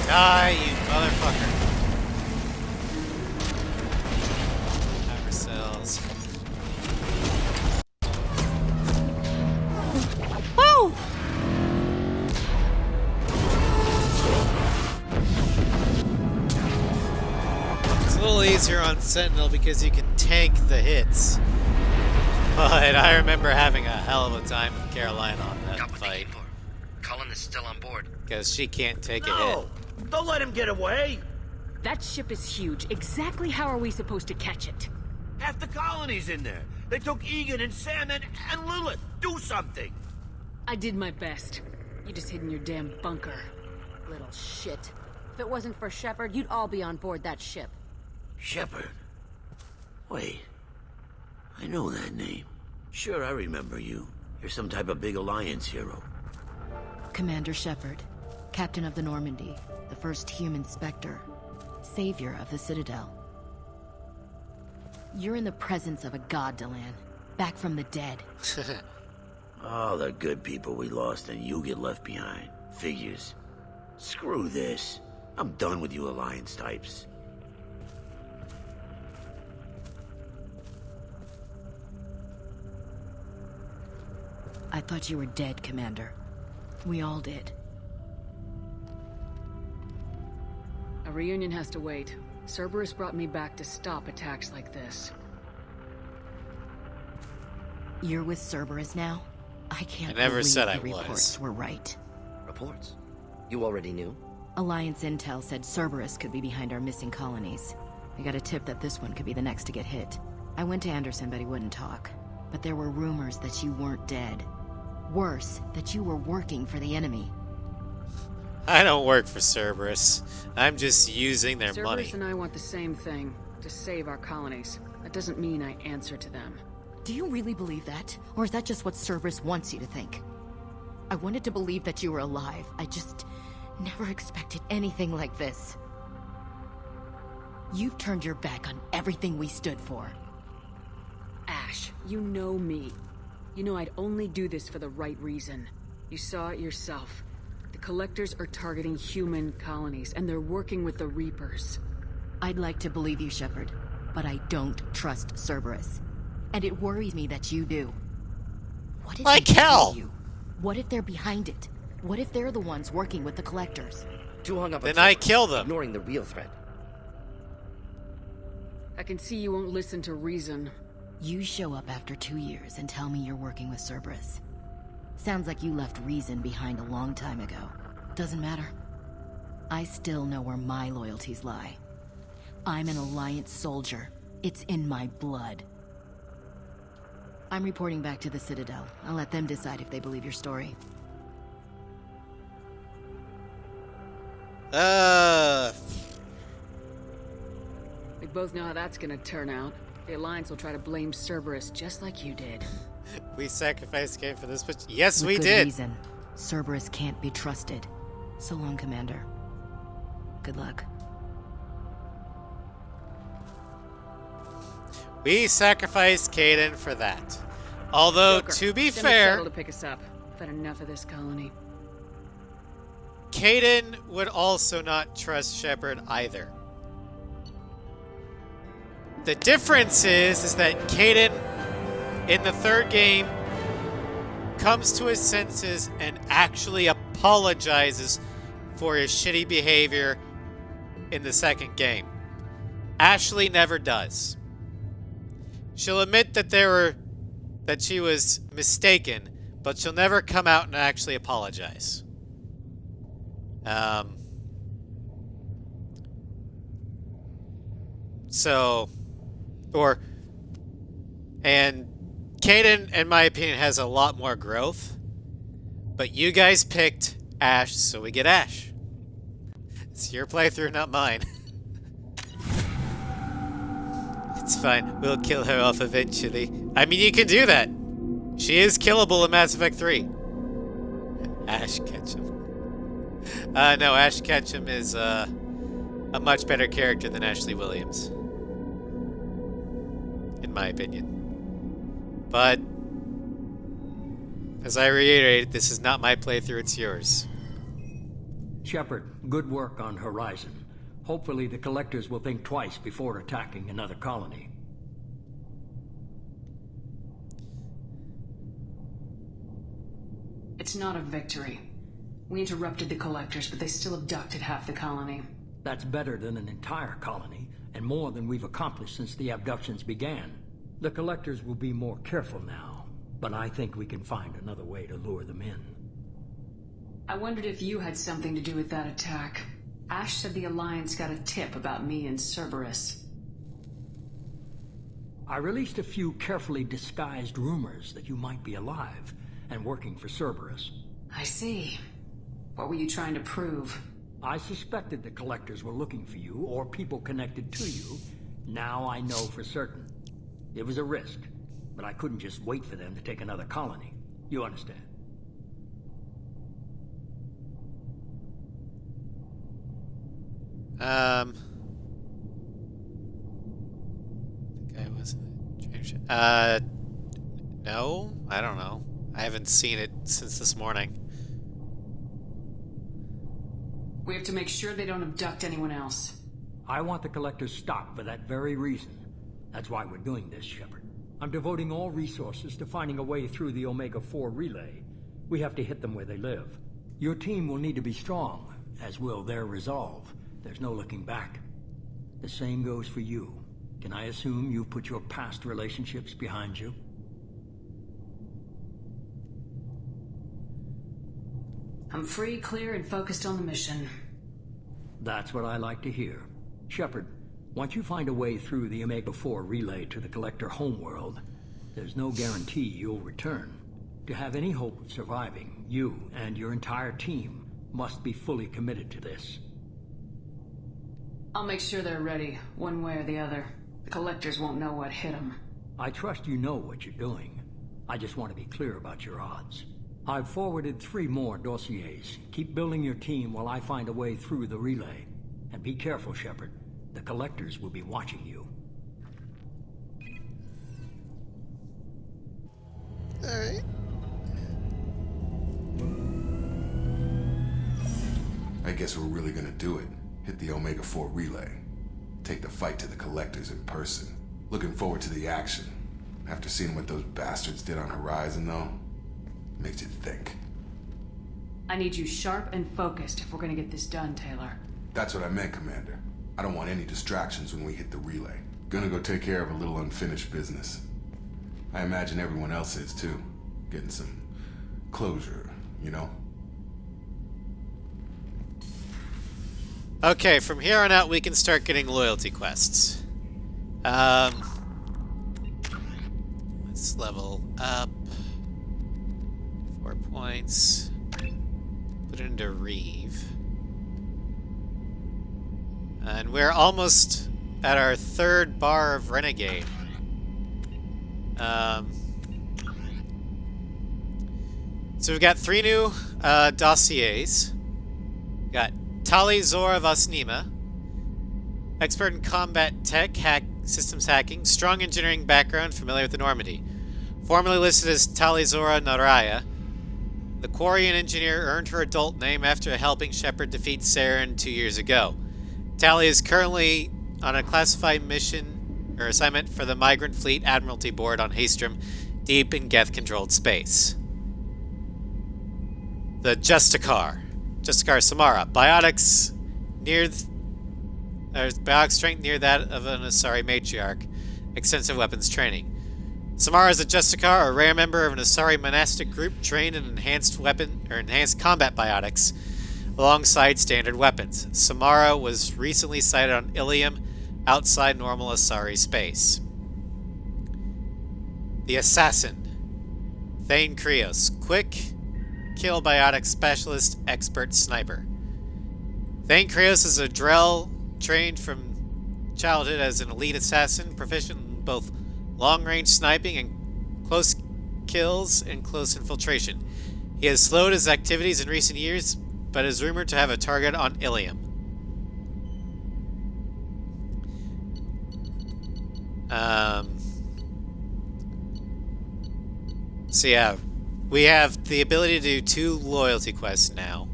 Die, you motherfucker. Power cells. Woo! It's a little easier on Sentinel because you can tank the hits. But I remember having a hell of a time with Caroline on that fight. Cullen is still on board. Because she can't take a hit. Don't let him get away! That ship is huge. Exactly how are we supposed to catch it? Half the colony's in there. They took Egan and Sam and Lilith. Do something! I did my best. You just hid in your damn bunker. Little shit. If it wasn't for Shepard, you'd all be on board that ship. Shepard? Wait. I know that name. Sure, I remember you. You're some type of big Alliance hero. Commander Shepard. Captain of the Normandy, the first human Spectre, savior of the Citadel. You're in the presence of a god, Delan, back from the dead. All the good people we lost and you get left behind. Figures. Screw this. I'm done with you Alliance types. I thought you were dead, Commander. We all did. A reunion has to wait. Cerberus brought me back to stop attacks like this. You're with Cerberus now? I can't I never believe said the I was. reports were right. Reports? You already knew? Alliance intel said Cerberus could be behind our missing colonies. I got a tip that this one could be the next to get hit. I went to Anderson, but he wouldn't talk. But there were rumors that you weren't dead. Worse, that you were working for the enemy. I don't work for Cerberus. I'm just using their money. Cerberus and I want the same thing, to save our colonies. That doesn't mean I answer to them. Do you really believe that? Or is that just what Cerberus wants you to think? I wanted to believe that you were alive. I just never expected anything like this. You've turned your back on everything we stood for. Ash, you know me. You know I'd only do this for the right reason. You saw it yourself. The Collectors are targeting human colonies, and they're working with the Reapers. I'd like to believe you, Shepard, but I don't trust Cerberus. And it worries me that you do. What if like they hell! You? What if they're behind it? What if they're the ones working with the Collectors? Too hung up on Then I Cerberus, kill them. ignoring the real threat. I can see you won't listen to reason. You show up after 2 years and tell me you're working with Cerberus. Sounds like you left reason behind a long time ago. Doesn't matter. I still know where my loyalties lie. I'm an Alliance soldier. It's in my blood. I'm reporting back to the Citadel. I'll let them decide if they believe your story. We both know how that's gonna turn out. The Alliance will try to blame Cerberus just like you did. We sacrificed game for this, but yes, With we good did. reason. Cerberus can't be trusted. So long, Commander. Good luck. We sacrificed Caden for that. Although, Joker, to be send a fair, shuttle to pick us up. I've had enough of this colony. Caden would also not trust Shepard either. The difference is that Caden, in the third game, comes to his senses and actually apologizes for his shitty behavior in the second game. Ashley never does. She'll admit that she was mistaken, but she'll never come out and actually apologize. And Caden, in my opinion, has a lot more growth. But you guys picked Ash, so we get Ash. It's your playthrough, not mine. It's fine. We'll kill her off eventually. I mean, you can do that. She is killable in Mass Effect 3. Ash Ketchum. No, Ash Ketchum is a much better character than Ashley Williams. In my opinion. But, as I reiterate, this is not my playthrough, it's yours. Shepard, good work on Horizon. Hopefully the Collectors will think twice before attacking another colony. It's not a victory. We interrupted the Collectors, but they still abducted half the colony. That's better than an entire colony, and more than we've accomplished since the abductions began. The Collectors will be more careful now, but I think we can find another way to lure them in. I wondered if you had something to do with that attack. Ash said the Alliance got a tip about me and Cerberus. I released a few carefully disguised rumors that you might be alive and working for Cerberus. I see. What were you trying to prove? I suspected the Collectors were looking for you or people connected to you. Now I know for certain. It was a risk, but I couldn't just wait for them to take another colony. You understand? The guy was no, I don't know. I haven't seen it since this morning. We have to make sure they don't abduct anyone else. I want the Collectors stopped for that very reason. That's why we're doing this, Shepard. I'm devoting all resources to finding a way through the Omega-4 relay. We have to hit them where they live. Your team will need to be strong, as will their resolve. There's no looking back. The same goes for you. Can I assume you've put your past relationships behind you? I'm free, clear, and focused on the mission. That's what I like to hear. Shepard, once you find a way through the Omega-4 relay to the Collector homeworld, there's no guarantee you'll return. To have any hope of surviving, you and your entire team must be fully committed to this. I'll make sure they're ready, one way or the other. The Collectors won't know what hit them. I trust you know what you're doing. I just want to be clear about your odds. I've forwarded 3 more dossiers. Keep building your team while I find a way through the relay. And be careful, Shepard. The Collectors will be watching you. Alright. I guess we're really gonna do it. Hit the Omega-4 relay. Take the fight to the Collectors in person. Looking forward to the action. After seeing what those bastards did on Horizon, though, makes you think. I need you sharp and focused if we're gonna get this done, Taylor. That's what I meant, Commander. I don't want any distractions when we hit the relay. Gonna go take care of a little unfinished business. I imagine everyone else is too. Getting some closure, you know? Okay, from here on out we can start getting loyalty quests. Let's level up. 4 points. Put it into Reeve. And we're almost at our 3rd bar of Renegade. So we've got 3 new dossiers. We've got Tali Zora Vasnima, expert in combat tech, systems hacking, strong engineering background, familiar with the Normandy. Formerly listed as Tali Zora Naraya, the Quarian engineer earned her adult name after helping Shepard defeat Saren 2 years ago. Tali is currently on a classified mission or assignment for the Migrant Fleet Admiralty Board on Haestrom, deep in Geth-controlled space. The Justicar Samara, biotics biotic strength near that of an Asari matriarch, extensive weapons training. Samara is a Justicar, a rare member of an Asari monastic group trained in enhanced combat biotics alongside standard weapons. Samara was recently sighted on Ilium, outside normal Asari space. The Assassin, Thane Krios, quick kill biotic specialist, expert sniper. Thane Krios is a Drell trained from childhood as an elite assassin, proficient in both long-range sniping and close kills and close infiltration. He has slowed his activities in recent years, but is rumored to have a target on Ilium. So yeah, we have the ability to do 2 loyalty quests now,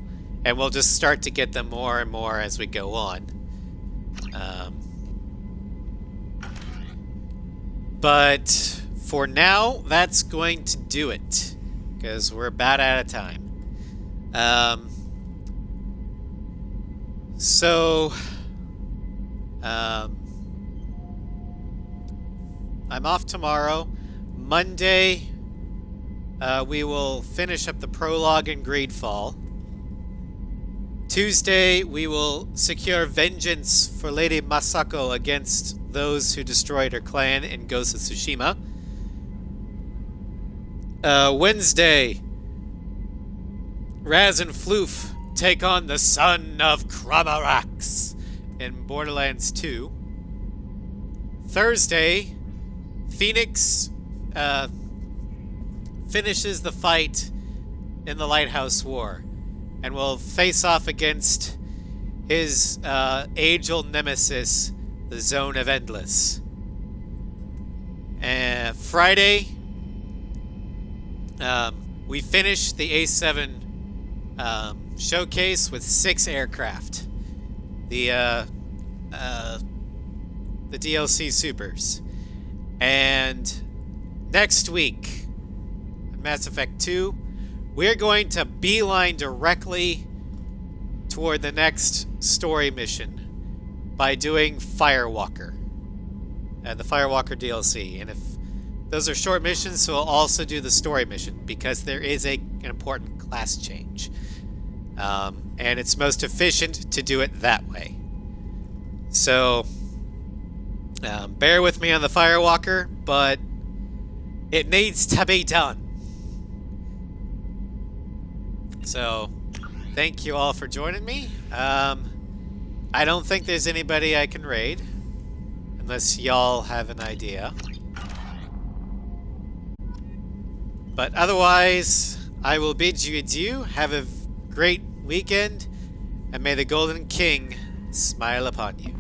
and we'll just start to get them more and more as we go on. But for now, that's going to do it, because we're about out of time. I'm off tomorrow. Monday, we will finish up the prologue in Greedfall. Tuesday, we will secure vengeance for Lady Masako against those who destroyed her clan in Ghost of Tsushima. Wednesday, Raz and Floof take on the son of Kramarax in Borderlands 2. Thursday, Phoenix finishes the fight in the Lighthouse War and will face off against his age-old nemesis, the Zone of Endless. And Friday, we finished the A7 showcase with 6 aircraft. The DLC Supers. And next week, Mass Effect 2, we're going to beeline directly toward the next story mission by doing Firewalker. The Firewalker DLC. And if those are short missions, so we'll also do the story mission, because there is an important class change. And it's most efficient to do it that way. So, bear with me on the Firewalker, but it needs to be done. So, thank you all for joining me. I don't think there's anybody I can raid, unless y'all have an idea. But otherwise, I will bid you adieu. Have a great weekend, and may the Golden King smile upon you.